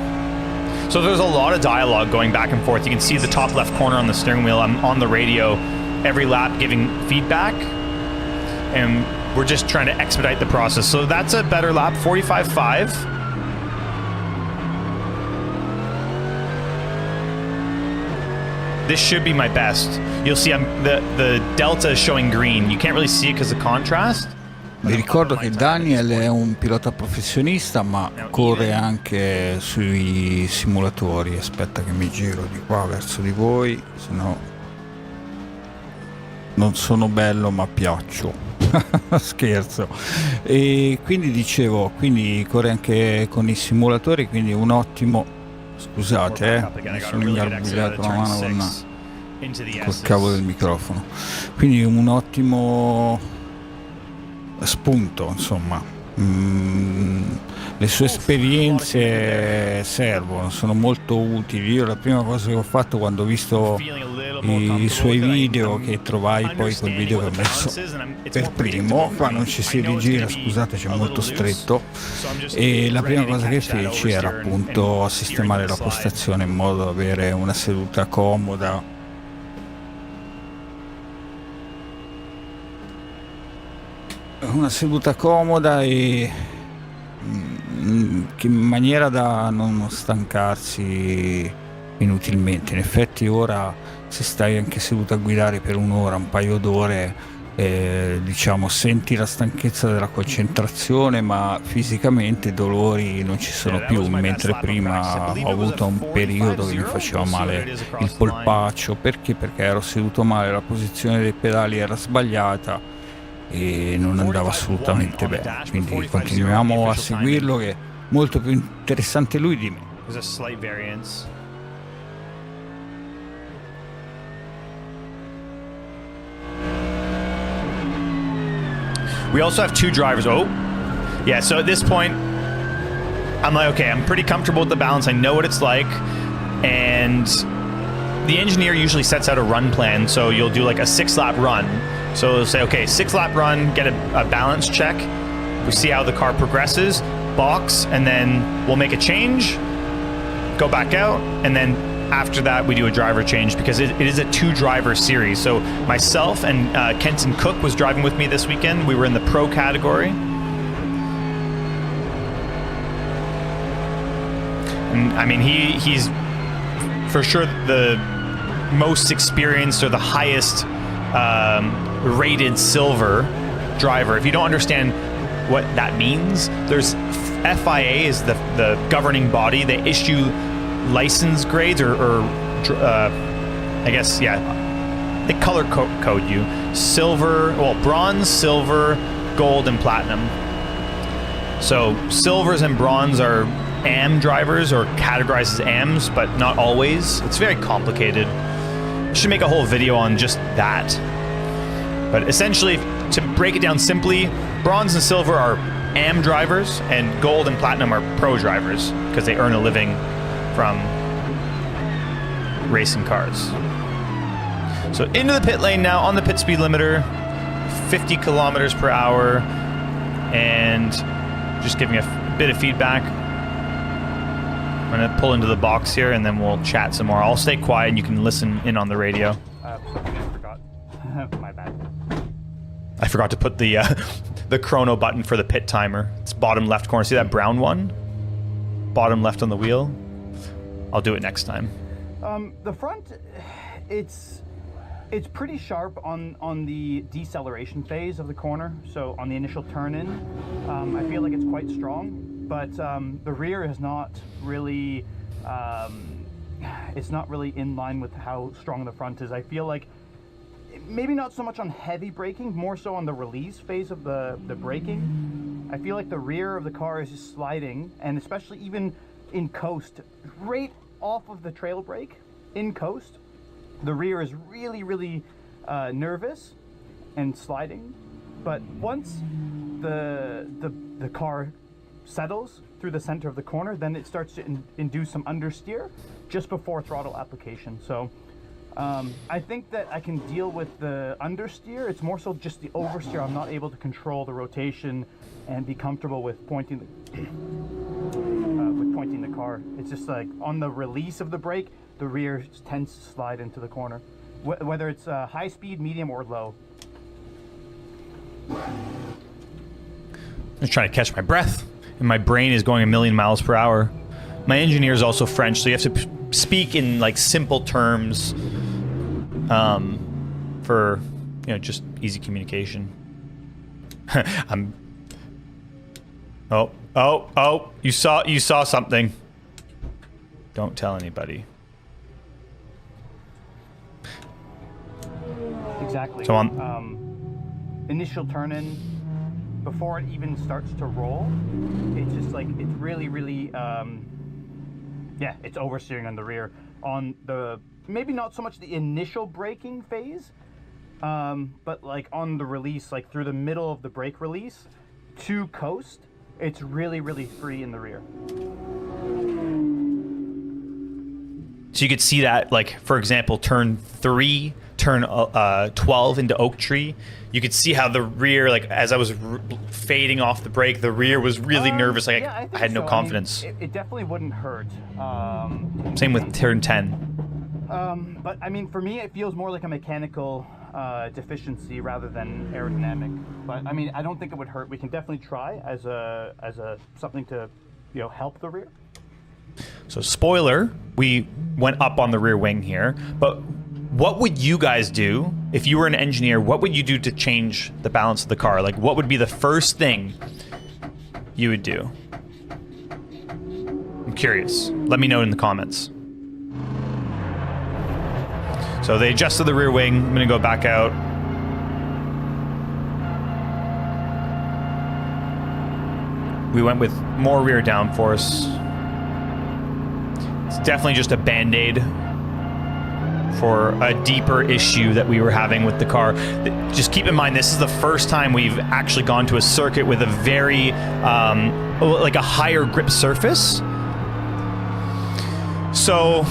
So there's a lot of dialogue going back and forth. You can see the top left corner on the steering wheel. I'm on the radio every lap giving feedback, and we're just trying to expedite the process. So that's a better lap, 45.5. This should be my best. You'll see the delta is showing green. You can't really see it because of contrast. Vi ricordo che Daniel è un pilota professionista, ma corre anche sui simulatori. Aspetta che mi giro di qua verso di voi, se no non sono bello ma piaccio. Scherzo. E quindi dicevo, quindi corre anche con i simulatori, quindi un ottimo... Scusate, mi sono ingarbugliato la mano col cavo del microfono. Quindi un ottimo spunto, insomma. Le sue esperienze servono, sono molto utili. Io la prima cosa che ho fatto quando ho visto i suoi video, che trovai poi quel video che ho messo per primo, qua non ci si rigira, scusate, c'è molto stretto, e la prima cosa che feci era appunto sistemare la postazione in modo da avere una seduta comoda. Una seduta comoda e in maniera da non stancarsi inutilmente. In effetti ora, se stai anche seduto a guidare per un'ora, un paio d'ore, diciamo, senti la stanchezza della concentrazione, ma fisicamente i dolori non ci sono più, mentre prima ho avuto un periodo che mi faceva male il polpaccio. Perché? Perché ero seduto male, la posizione dei pedali era sbagliata e non andava assolutamente bene. Quindi continuiamo a seguirlo, che è molto più interessante lui di me. There's a slight variance. We also have 2 drivers. Oh, yeah, so at this point, I'm like, okay, I'm pretty comfortable with the balance. I know what it's like. And the engineer usually sets out a run plan. So you'll do like a 6-lap run. So they'll say, okay, 6-lap run, get a balance check. We see how the car progresses, box, and then we'll make a change, go back out, and then after that we do a driver change, because it is a 2-driver series. So myself and Kenton Cook was driving with me this weekend. We were in the pro category. And I mean, he's for sure the most experienced or the highest rated silver driver. If you don't understand what that means, there's FIA is the governing body. They issue license grades or I guess, yeah, they color code you. Silver, well, bronze, silver, gold, and platinum. So silvers and bronze are AM drivers, or categorized as AMs, but not always. It's very complicated. I should make a whole video on just that. But essentially, to break it down simply, bronze and silver are AM drivers, and gold and platinum are pro drivers, because they earn a living from racing cars. So into the pit lane now, on the pit speed limiter, 50 kilometers per hour, and just giving a bit of feedback. I'm gonna pull into the box here, and then we'll chat some more. I'll stay quiet, and you can listen in on the radio. Something I forgot. My bad. I forgot to put the the chrono button for the pit timer. It's bottom left corner. See that brown one? Bottom left on the wheel. I'll do it next time. The front, it's pretty sharp on the deceleration phase of the corner. So on the initial turn in, I feel like it's quite strong, but the rear is not really, it's not really in line with how strong the front is. I feel like maybe not so much on heavy braking, more so on the release phase of the braking. I feel like the rear of the car is just sliding, and especially even in coast, right off of the trail brake, in coast, the rear is really nervous and sliding. But once the car settles through the center of the corner, then it starts to induce some understeer just before throttle application. So I think that I can deal with the understeer. It's more so just the oversteer. I'm not able to control the rotation and be comfortable with pointing the car. It's just like on the release of the brake, the rear tends to slide into the corner, whether it's high speed, medium, or low. I'm trying to catch my breath, and my brain is going 1,000,000 miles per hour. My engineer is also French, so you have to speak in like simple terms for, you know, just easy communication. Oh, you saw something. Don't tell anybody. Exactly. So on initial turn in, before it even starts to roll, it's just like, it's really yeah, it's oversteering on the rear. On the, maybe not so much the initial braking phase, but like on the release, like through the middle of the brake release to coast, it's really free in the rear. So you could see that, like, for example, turn 3, turn 12 into Oak Tree. You could see how the rear, like, as I was fading off the brake, the rear was really nervous. Like, yeah, I had no so. confidence. I mean, it definitely wouldn't hurt. Same with turn 10. But I mean, for me, it feels more like a mechanical deficiency rather than aerodynamic. But I mean, I don't think it would hurt. We can definitely try as a something to, you know, help the rear. So spoiler, we went up on the rear wing here, but what would you guys do if you were an engineer? What would you do to change the balance of the car? Like, what would be the first thing you would do? I'm curious. Let me know in the comments. So they adjusted the rear wing. I'm gonna go back out. We went with more rear downforce. It's definitely just a band-aid for a deeper issue that we were having with the car. Just keep in mind, this is the first time we've actually gone to a circuit with a very, like a higher grip surface. So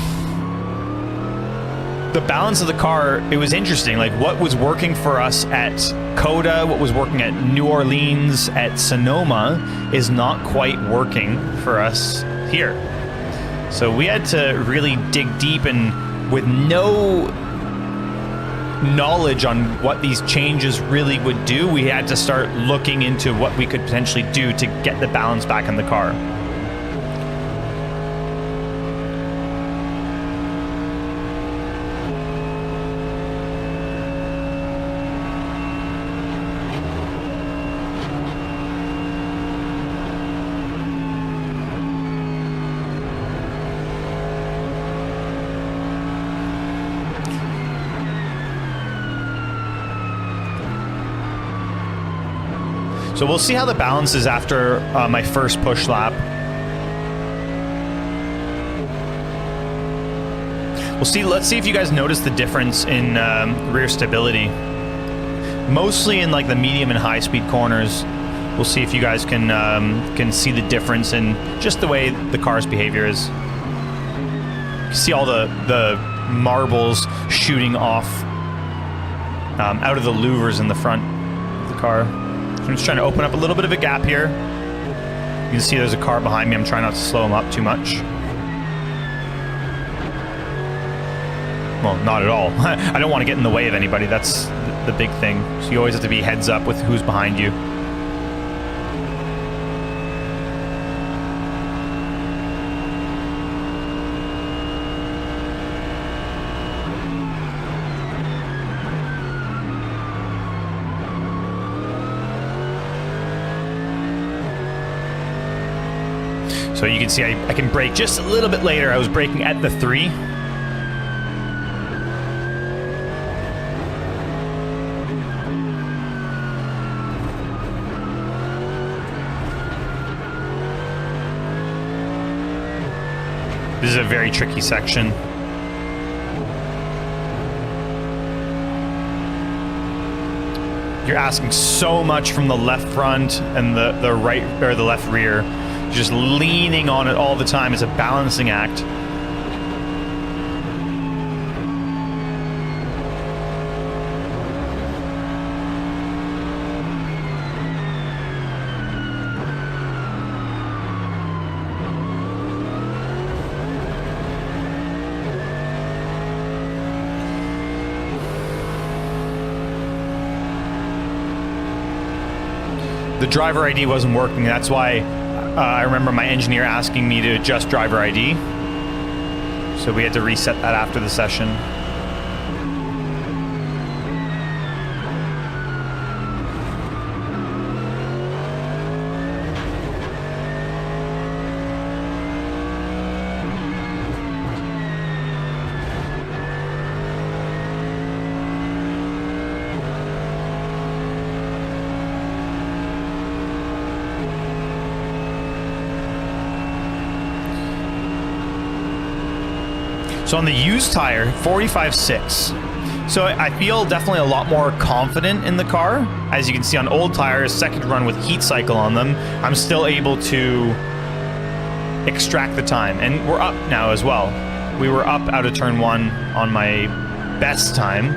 the balance of the car, it was interesting. Like, what was working for us at COTA, what was working at New Orleans, at Sonoma, is not quite working for us here. So we had to really dig deep, and with no knowledge on what these changes really would do, we had to start looking into what we could potentially do to get the balance back in the car. So we'll see how the balance is after my first push lap. Let's see if you guys notice the difference in rear stability. Mostly in like the medium and high speed corners. We'll see if you guys can see the difference in just the way the car's behavior is. You can see all the marbles shooting off out of the louvers in the front of the car. I'm just trying to open up a little bit of a gap here. You can see there's a car behind me. I'm trying not to slow him up too much. Well, not at all. I don't want to get in the way of anybody. That's the big thing. So you always have to be heads up with who's behind you. So you can see I can brake just a little bit later. I was braking at the 3. This is a very tricky section. You're asking so much from the left front and the right or the left rear. Just leaning on it all the time is a balancing act. The driver ID wasn't working. That's why I remember my engineer asking me to adjust driver ID. So we had to reset that after the session. So on the used tire, 45.6. So I feel definitely a lot more confident in the car. As you can see on old tires, second run with heat cycle on them, I'm still able to extract the time. And we're up now as well. We were up out of turn 1 on my best time.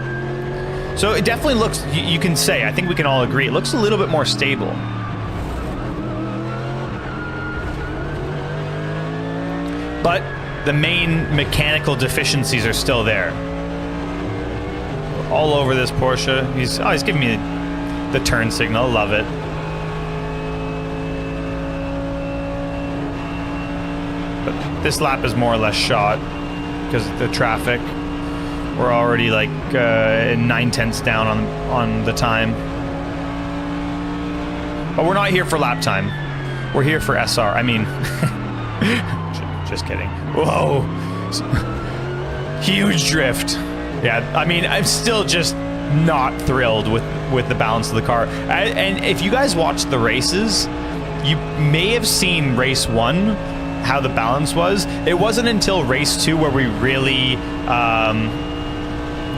So it definitely looks, you can say, I think we can all agree, it looks a little bit more stable. But the main mechanical deficiencies are still there. All over this Porsche. He's giving me the turn signal. Love it. But this lap is more or less shot because of the traffic. We're already like 9/10 down on the time. But we're not here for lap time. We're here for SR. I mean, just kidding. Whoa. Huge drift. Yeah, I mean, I'm still just not thrilled with the balance of the car. And if you guys watched the races, you may have seen race 1, how the balance was. It wasn't until race 2 where we really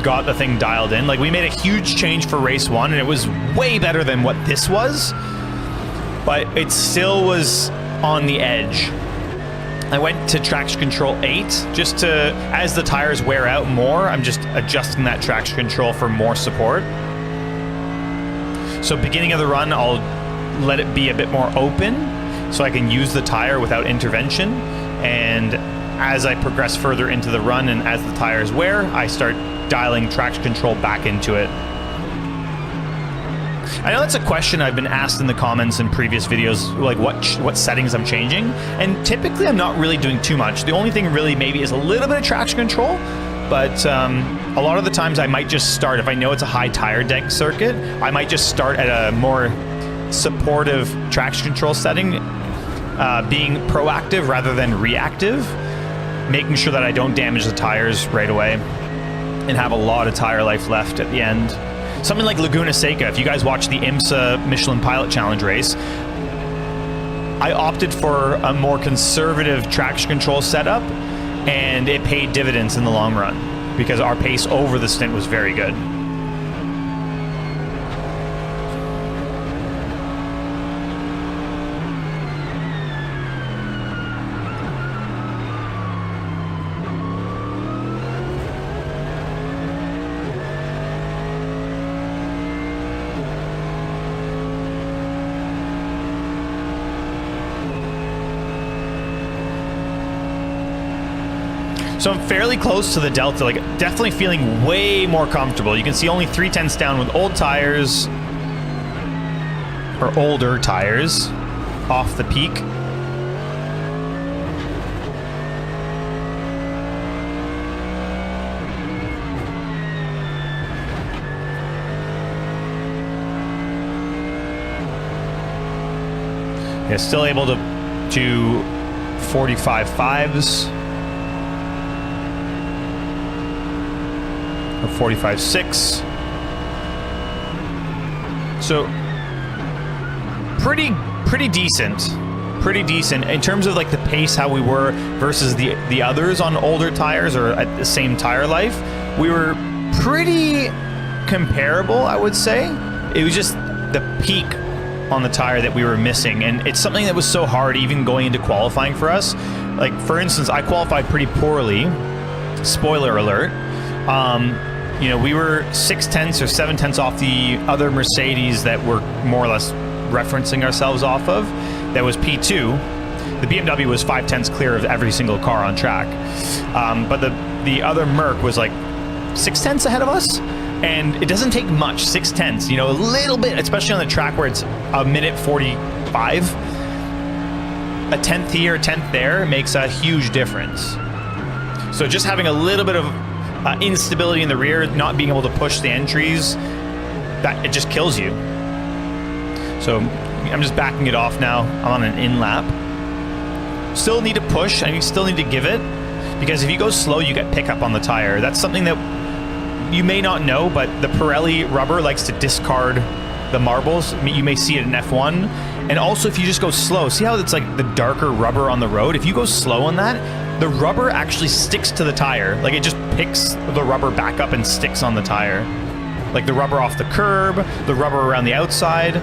got the thing dialed in. Like, we made a huge change for race 1, and it was way better than what this was, but it still was on the edge. I went to traction control 8 just to, as the tires wear out more, I'm just adjusting that traction control for more support. So beginning of the run, I'll let it be a bit more open so I can use the tire without intervention. And as I progress further into the run and as the tires wear, I start dialing traction control back into it. I know that's a question I've been asked in the comments in previous videos, like what settings I'm changing. And typically I'm not really doing too much. The only thing really maybe is a little bit of traction control, but a lot of the times I might just start, if I know it's a high tire deck circuit, I might just start at a more supportive traction control setting, being proactive rather than reactive, making sure that I don't damage the tires right away and have a lot of tire life left at the end. Something like Laguna Seca, if you guys watch the IMSA Michelin Pilot Challenge race, I opted for a more conservative traction control setup, and it paid dividends in the long run because our pace over the stint was very good. So I'm fairly close to the Delta, like definitely feeling way more comfortable. You can see only 3/10 down with old tires, or older tires, off the peak. Yeah, still able to do 45.5s. 45.6. So pretty decent in terms of like the pace, how we were versus the others on older tires or at the same tire life. We were pretty comparable, I would say. It was just the peak on the tire that we were missing, and it's something that was so hard even going into qualifying for us. Like, for instance, I qualified pretty poorly, spoiler alert. You know, we were 6/10 or 7/10 off the other Mercedes that we're more or less referencing ourselves off of. That was P2. The BMW was 5/10 clear of every single car on track. But the other Merc was like 6/10 ahead of us. And it doesn't take much, 6/10, you know, a little bit, especially on the track where it's a minute 45. A 10th here, a 10th there makes a huge difference. So just having a little bit of instability in the rear, not being able to push the entries, that it just kills you. So I'm just backing it off now. I'm on an in lap. Still need to push, and you still need to give it, because if you go slow, you get pickup on the tire. That's something that you may not know, but the Pirelli rubber likes to discard the marbles. I mean, you may see it in F1. And also, if you just go slow, see how it's like the darker rubber on the road? If you go slow on that, the rubber actually sticks to the tire. Like, it just picks the rubber back up and sticks on the tire. Like the rubber off the curb, the rubber around the outside.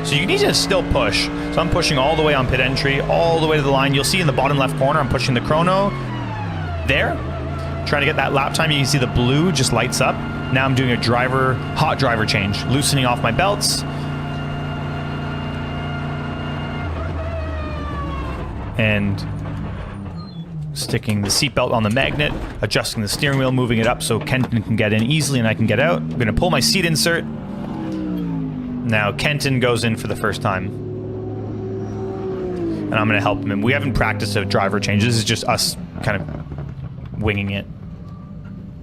So you need to still push. So I'm pushing all the way on pit entry, all the way to the line. You'll see in the bottom left corner, I'm pushing the chrono there. Trying to get that lap time. You can see the blue just lights up. Now I'm doing a hot driver change, loosening off my belts. And sticking the seatbelt on the magnet, adjusting the steering wheel, moving it up so Kenton can get in easily and I can get out. I'm going to pull my seat insert. Now Kenton goes in for the first time. And I'm going to help him. And we haven't practiced a driver change. This is just us kind of winging it.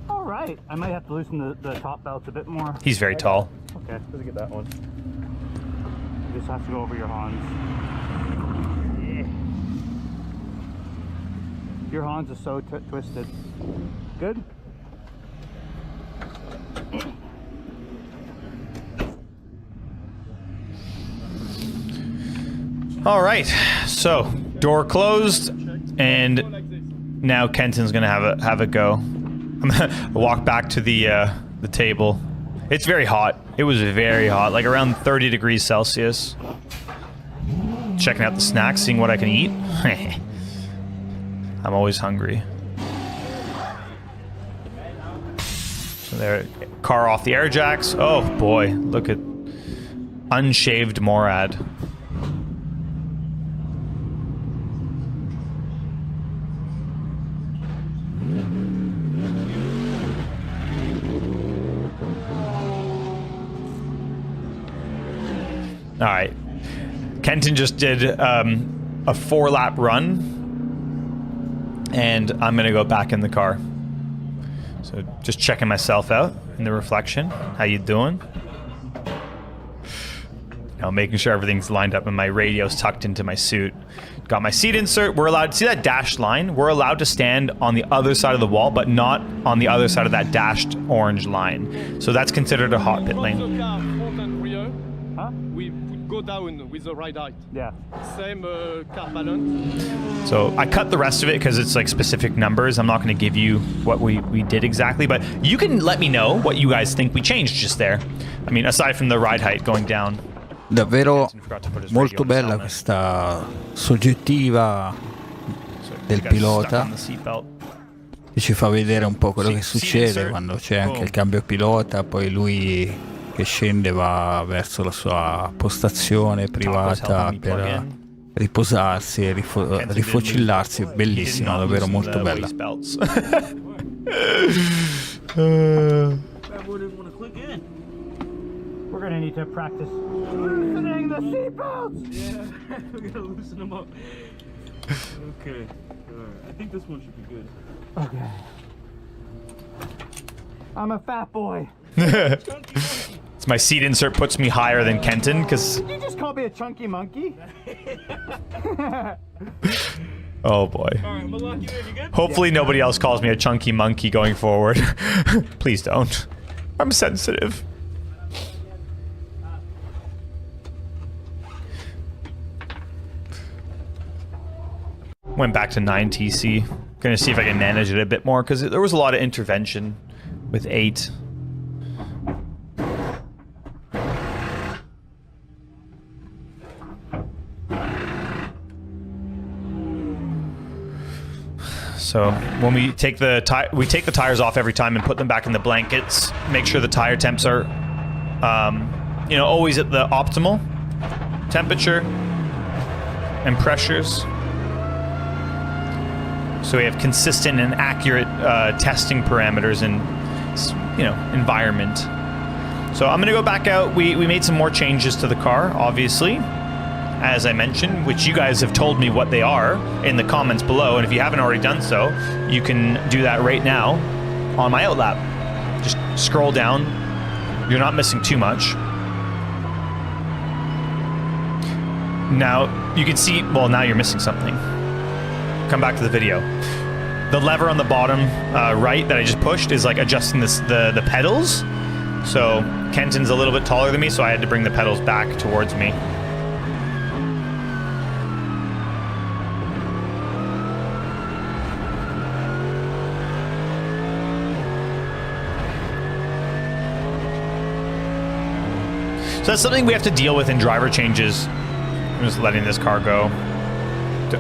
All right. I might have to loosen the top belts a bit more. He's very tall. Okay, let's get that one. You just have to go over your Hans. Yeah. Your Hans is so twisted. Good? All right, so door closed, and now Kenton's gonna have a go. I'm gonna walk back to the table. It's very hot. It was very hot, like around 30 degrees Celsius. Checking out the snacks, seeing what I can eat. I'm always hungry. So there, car off the air jacks. Oh boy, look at unshaved Morad. All right, Kenton just did a 4-lap run, and I'm gonna go back in the car. So just checking myself out in the reflection. How you doing? You know, making sure everything's lined up and my radio's tucked into my suit. Got my seat insert. We're allowed to see that dashed line. We're allowed to stand on the other side of the wall, but not on the other side of that dashed orange line. So that's considered a hot pit lane. Huh? We go down with the ride height. Yeah. Same car balance. So I cut the rest of it because it's like specific numbers. I'm not going to give you what we did exactly, but you can let me know what you guys think we changed just there. I mean, aside from the ride height going down. Davvero molto bella questa soggettiva del pilota che ci fa vedere un po' quello che succede quando c'è anche il cambio pilota, poi lui che scende va verso la sua postazione privata per riposarsi e rifocillarsi. Bellissima, davvero molto bella. We're gonna need to practice loosening the seatbelts! Yeah, we're gonna loosen them up. Okay, alright. I think this one should be good. Okay. I'm a fat boy. It's my seat insert puts me higher than Kenton because. Did you just call me a chunky monkey? Oh boy. Alright, I'm gonna lock you in. You good? Hopefully nobody else calls me a chunky monkey going forward. Please don't. I'm sensitive. Went back to 9 TC. Gonna see if I can manage it a bit more because there was a lot of intervention with 8. So when we take the tires off every time and put them back in the blankets, make sure the tire temps are, you know, always at the optimal temperature and pressures. So we have consistent and accurate testing parameters and, you know, environment. So I'm gonna go back out. We made some more changes to the car, obviously, as I mentioned, which you guys have told me what they are in the comments below. And if you haven't already done so, you can do that right now on my outlap. Just scroll down. You're not missing too much. Now you can see, well, now you're missing something. Come back to the video. The lever on the bottom right that I just pushed is like adjusting the pedals. So Kenton's a little bit taller than me, so I had to bring the pedals back towards me. So that's something we have to deal with in driver changes. I'm just letting this car go.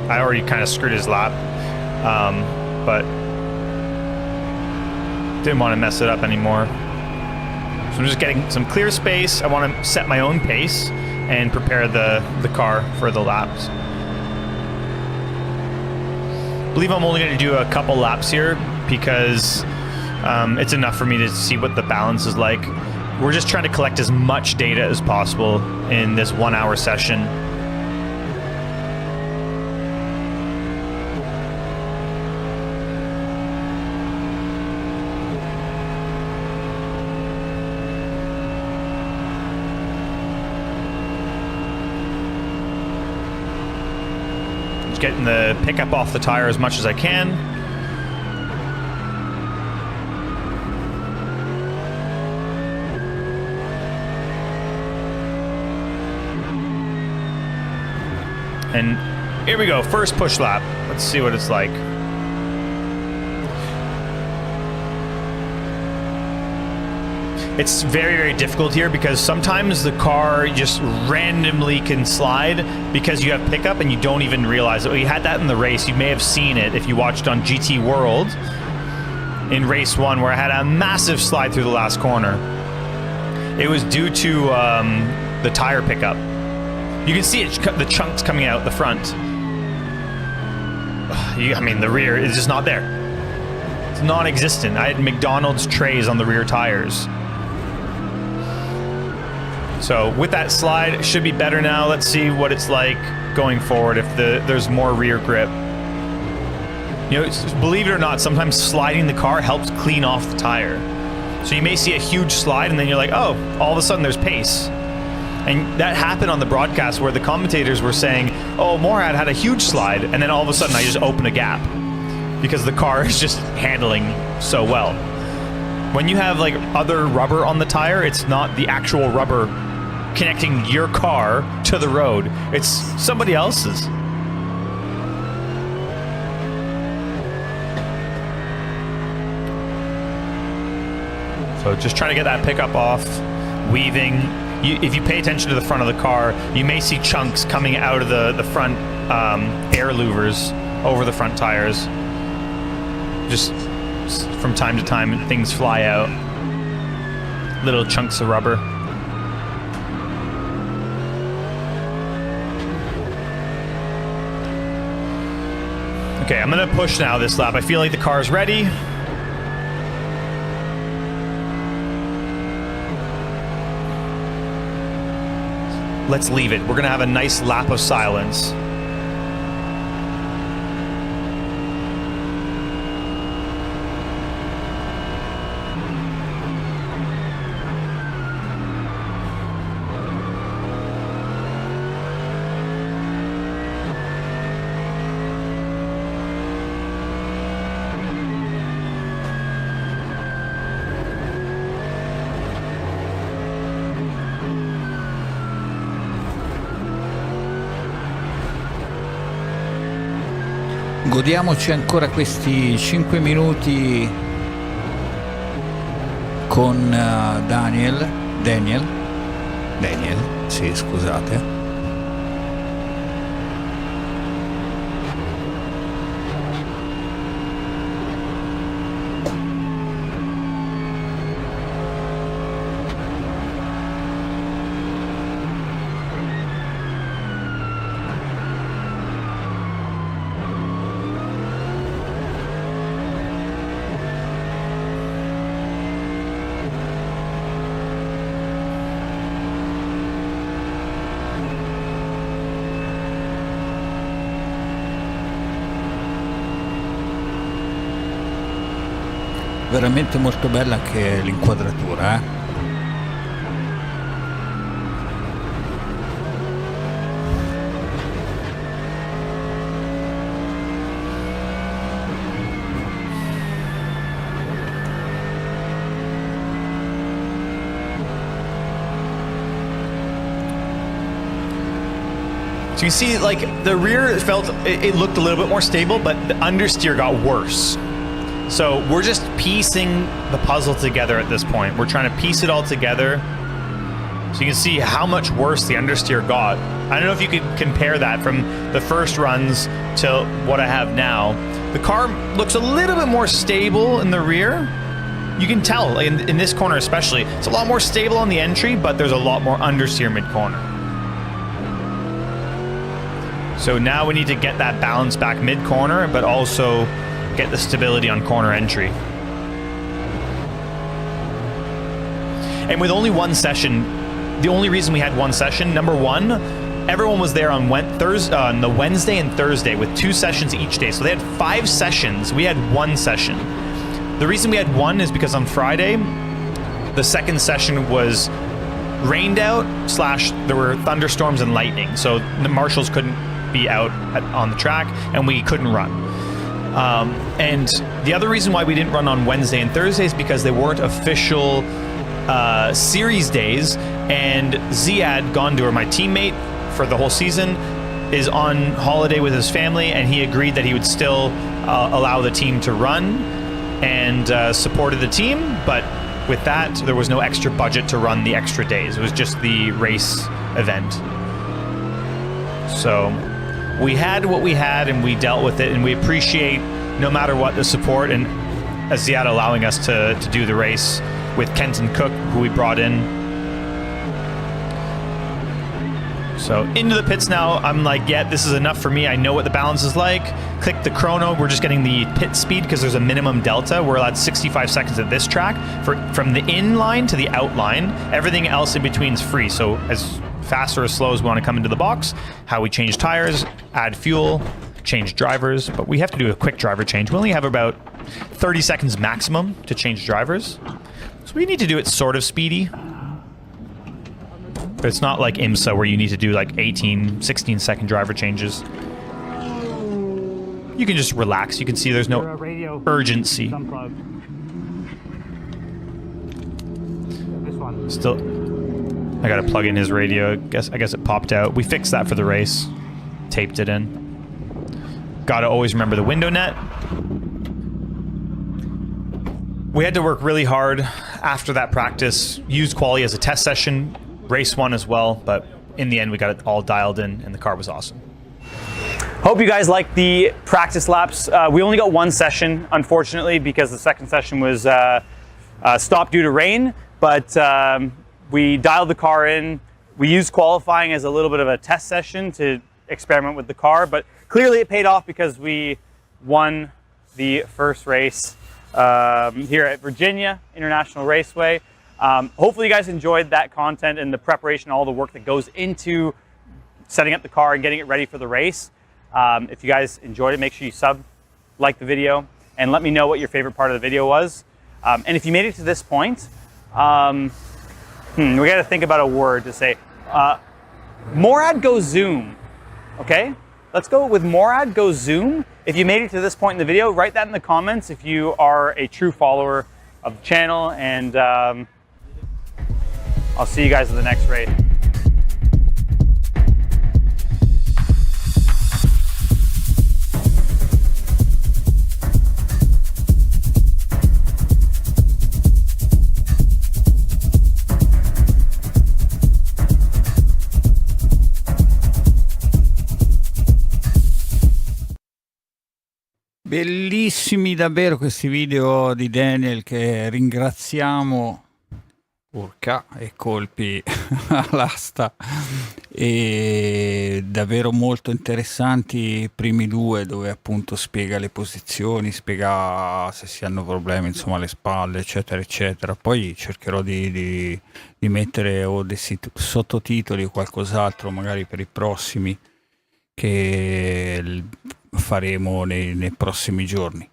I already kind of screwed his lap, but didn't want to mess it up anymore. So I'm just getting some clear space. I want to set my own pace and prepare the car for the laps. I believe I'm only going to do a couple laps here because it's enough for me to see what the balance is like. We're just trying to collect as much data as possible in this 1-hour session. getting the pickup off the tire as much as I can. And here we go, first push lap. Let's see what it's like. It's very, very difficult here because sometimes the car just randomly can slide because you have pickup and you don't even realize it. We had that in the race. You may have seen it if you watched on GT World in race 1 where I had a massive slide through the last corner. It was due to the tire pickup. You can see it, the chunks coming out the front. I mean, the rear is just not there. It's non-existent. I had McDonald's trays on the rear tires. So with that slide, it should be better now. Let's see what it's like going forward if there's more rear grip. You know, believe it or not, sometimes sliding the car helps clean off the tire. So you may see a huge slide and then you're like, oh, all of a sudden there's pace. And that happened on the broadcast where the commentators were saying, oh, Morad had a huge slide, and then all of a sudden I just open a gap because the car is just handling so well. When you have like other rubber on the tire, it's not the actual rubber connecting your car to the road. It's somebody else's. So just trying to get that pickup off, weaving. If you pay attention to the front of the car, you may see chunks coming out of the front air louvers over the front tires. Just from time to time, things fly out. Little chunks of rubber. Okay, I'm gonna push now this lap. I feel like the car's ready. Let's leave it. We're gonna have a nice lap of silence. Godiamoci ancora questi 5 minuti con Daniel, sì, scusate. Veramente molto bella anche l'inquadratura, So you see, like, the rear felt, it looked a little bit more stable, but the understeer got worse. So we're just piecing the puzzle together at this point. We're trying to piece it all together. So you can see how much worse the understeer got. I don't know if you could compare that from the first runs to what I have now. The car looks a little bit more stable in the rear. You can tell, in this corner especially, it's a lot more stable on the entry, but there's a lot more understeer mid-corner. So now we need to get that balance back mid-corner, but also get the stability on corner entry. And with only one session, the only reason we had one session, number one, everyone was there on the Wednesday and Thursday with 2 sessions each day. So they had 5 sessions. We had 1 session. The reason we had 1 is because on Friday, the second session was rained out / there were thunderstorms and lightning. So the marshals couldn't be out on the track, and we couldn't run. And the other reason why we didn't run on Wednesday and Thursday is because they weren't official series days, and Ziad Gondor, my teammate for the whole season, is on holiday with his family, and he agreed that he would still allow the team to run and supported the team, but with that, there was no extra budget to run the extra days. It was just the race event. So we had what we had, and we dealt with it, and we appreciate, no matter what, the support, and Ziad allowing us to do the race with Kenton Cook, who we brought in. So into the pits now. I'm like, yeah, this is enough for me. I know what the balance is like. Click the chrono. We're just getting the pit speed because there's a minimum delta. We're allowed 65 seconds at this track from the in line to the out line. Everything else in between is free. So as fast or as slow as we want to come into the box, how we change tires, add fuel, change drivers. But we have to do a quick driver change. We only have about 30 seconds maximum to change drivers. So we need to do it sort of speedy. But it's not like IMSA where you need to do like 18, 16 second driver changes. You can just relax. You can see there's no urgency. This one. Still, I gotta plug in his radio. I guess it popped out. We fixed that for the race. Taped it in. Gotta always remember the window net. We had to work really hard after that practice. Used quali as a test session. Race one as well, but in the end we got it all dialed in and the car was awesome. Hope you guys liked the practice laps. We only got one session, unfortunately, because the second session was stopped due to rain, but we dialed the car in. We used qualifying as a little bit of a test session to experiment with the car, but clearly it paid off because we won the first race here at Virginia International Raceway. Hopefully you guys enjoyed that content and the preparation, all the work that goes into setting up the car and getting it ready for the race. If you guys enjoyed it, make sure you like the video, and let me know what your favorite part of the video was. And if you made it to this point, we got to think about a word to say. Morad Go Zoom, okay? Let's go with Morad Go Zoom. If you made it to this point in the video, write that in the comments if you are a true follower of the channel, and I'll see you guys in the next race. Bellissimi davvero questi video di Daniel, che ringraziamo. Urca e colpi all'asta, e davvero molto interessanti i primi due, dove appunto spiega le posizioni, spiega se si hanno problemi, insomma, alle spalle, eccetera eccetera. Poi cercherò di mettere o dei sottotitoli o qualcos'altro magari per i prossimi che faremo nei prossimi giorni.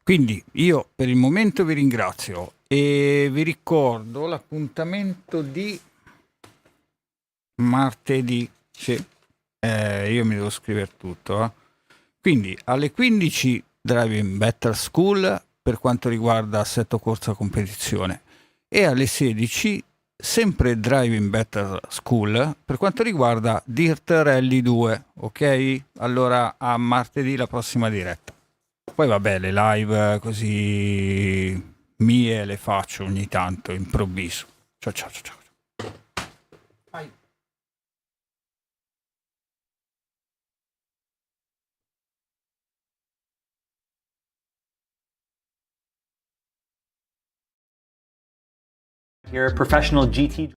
Quindi io per il momento vi ringrazio e vi ricordo l'appuntamento di martedì. Sì, io mi devo scrivere tutto. Quindi alle 15 Driving Better School per quanto riguarda assetto corsa competizione, e alle 16 sempre Driving Better School per quanto riguarda Dirt Rally 2. Ok? Allora a martedì la prossima diretta. Poi vabbè, le live così mie le faccio ogni tanto, improvviso. Ciao ciao ciao ciao. Bye. You're a professional GT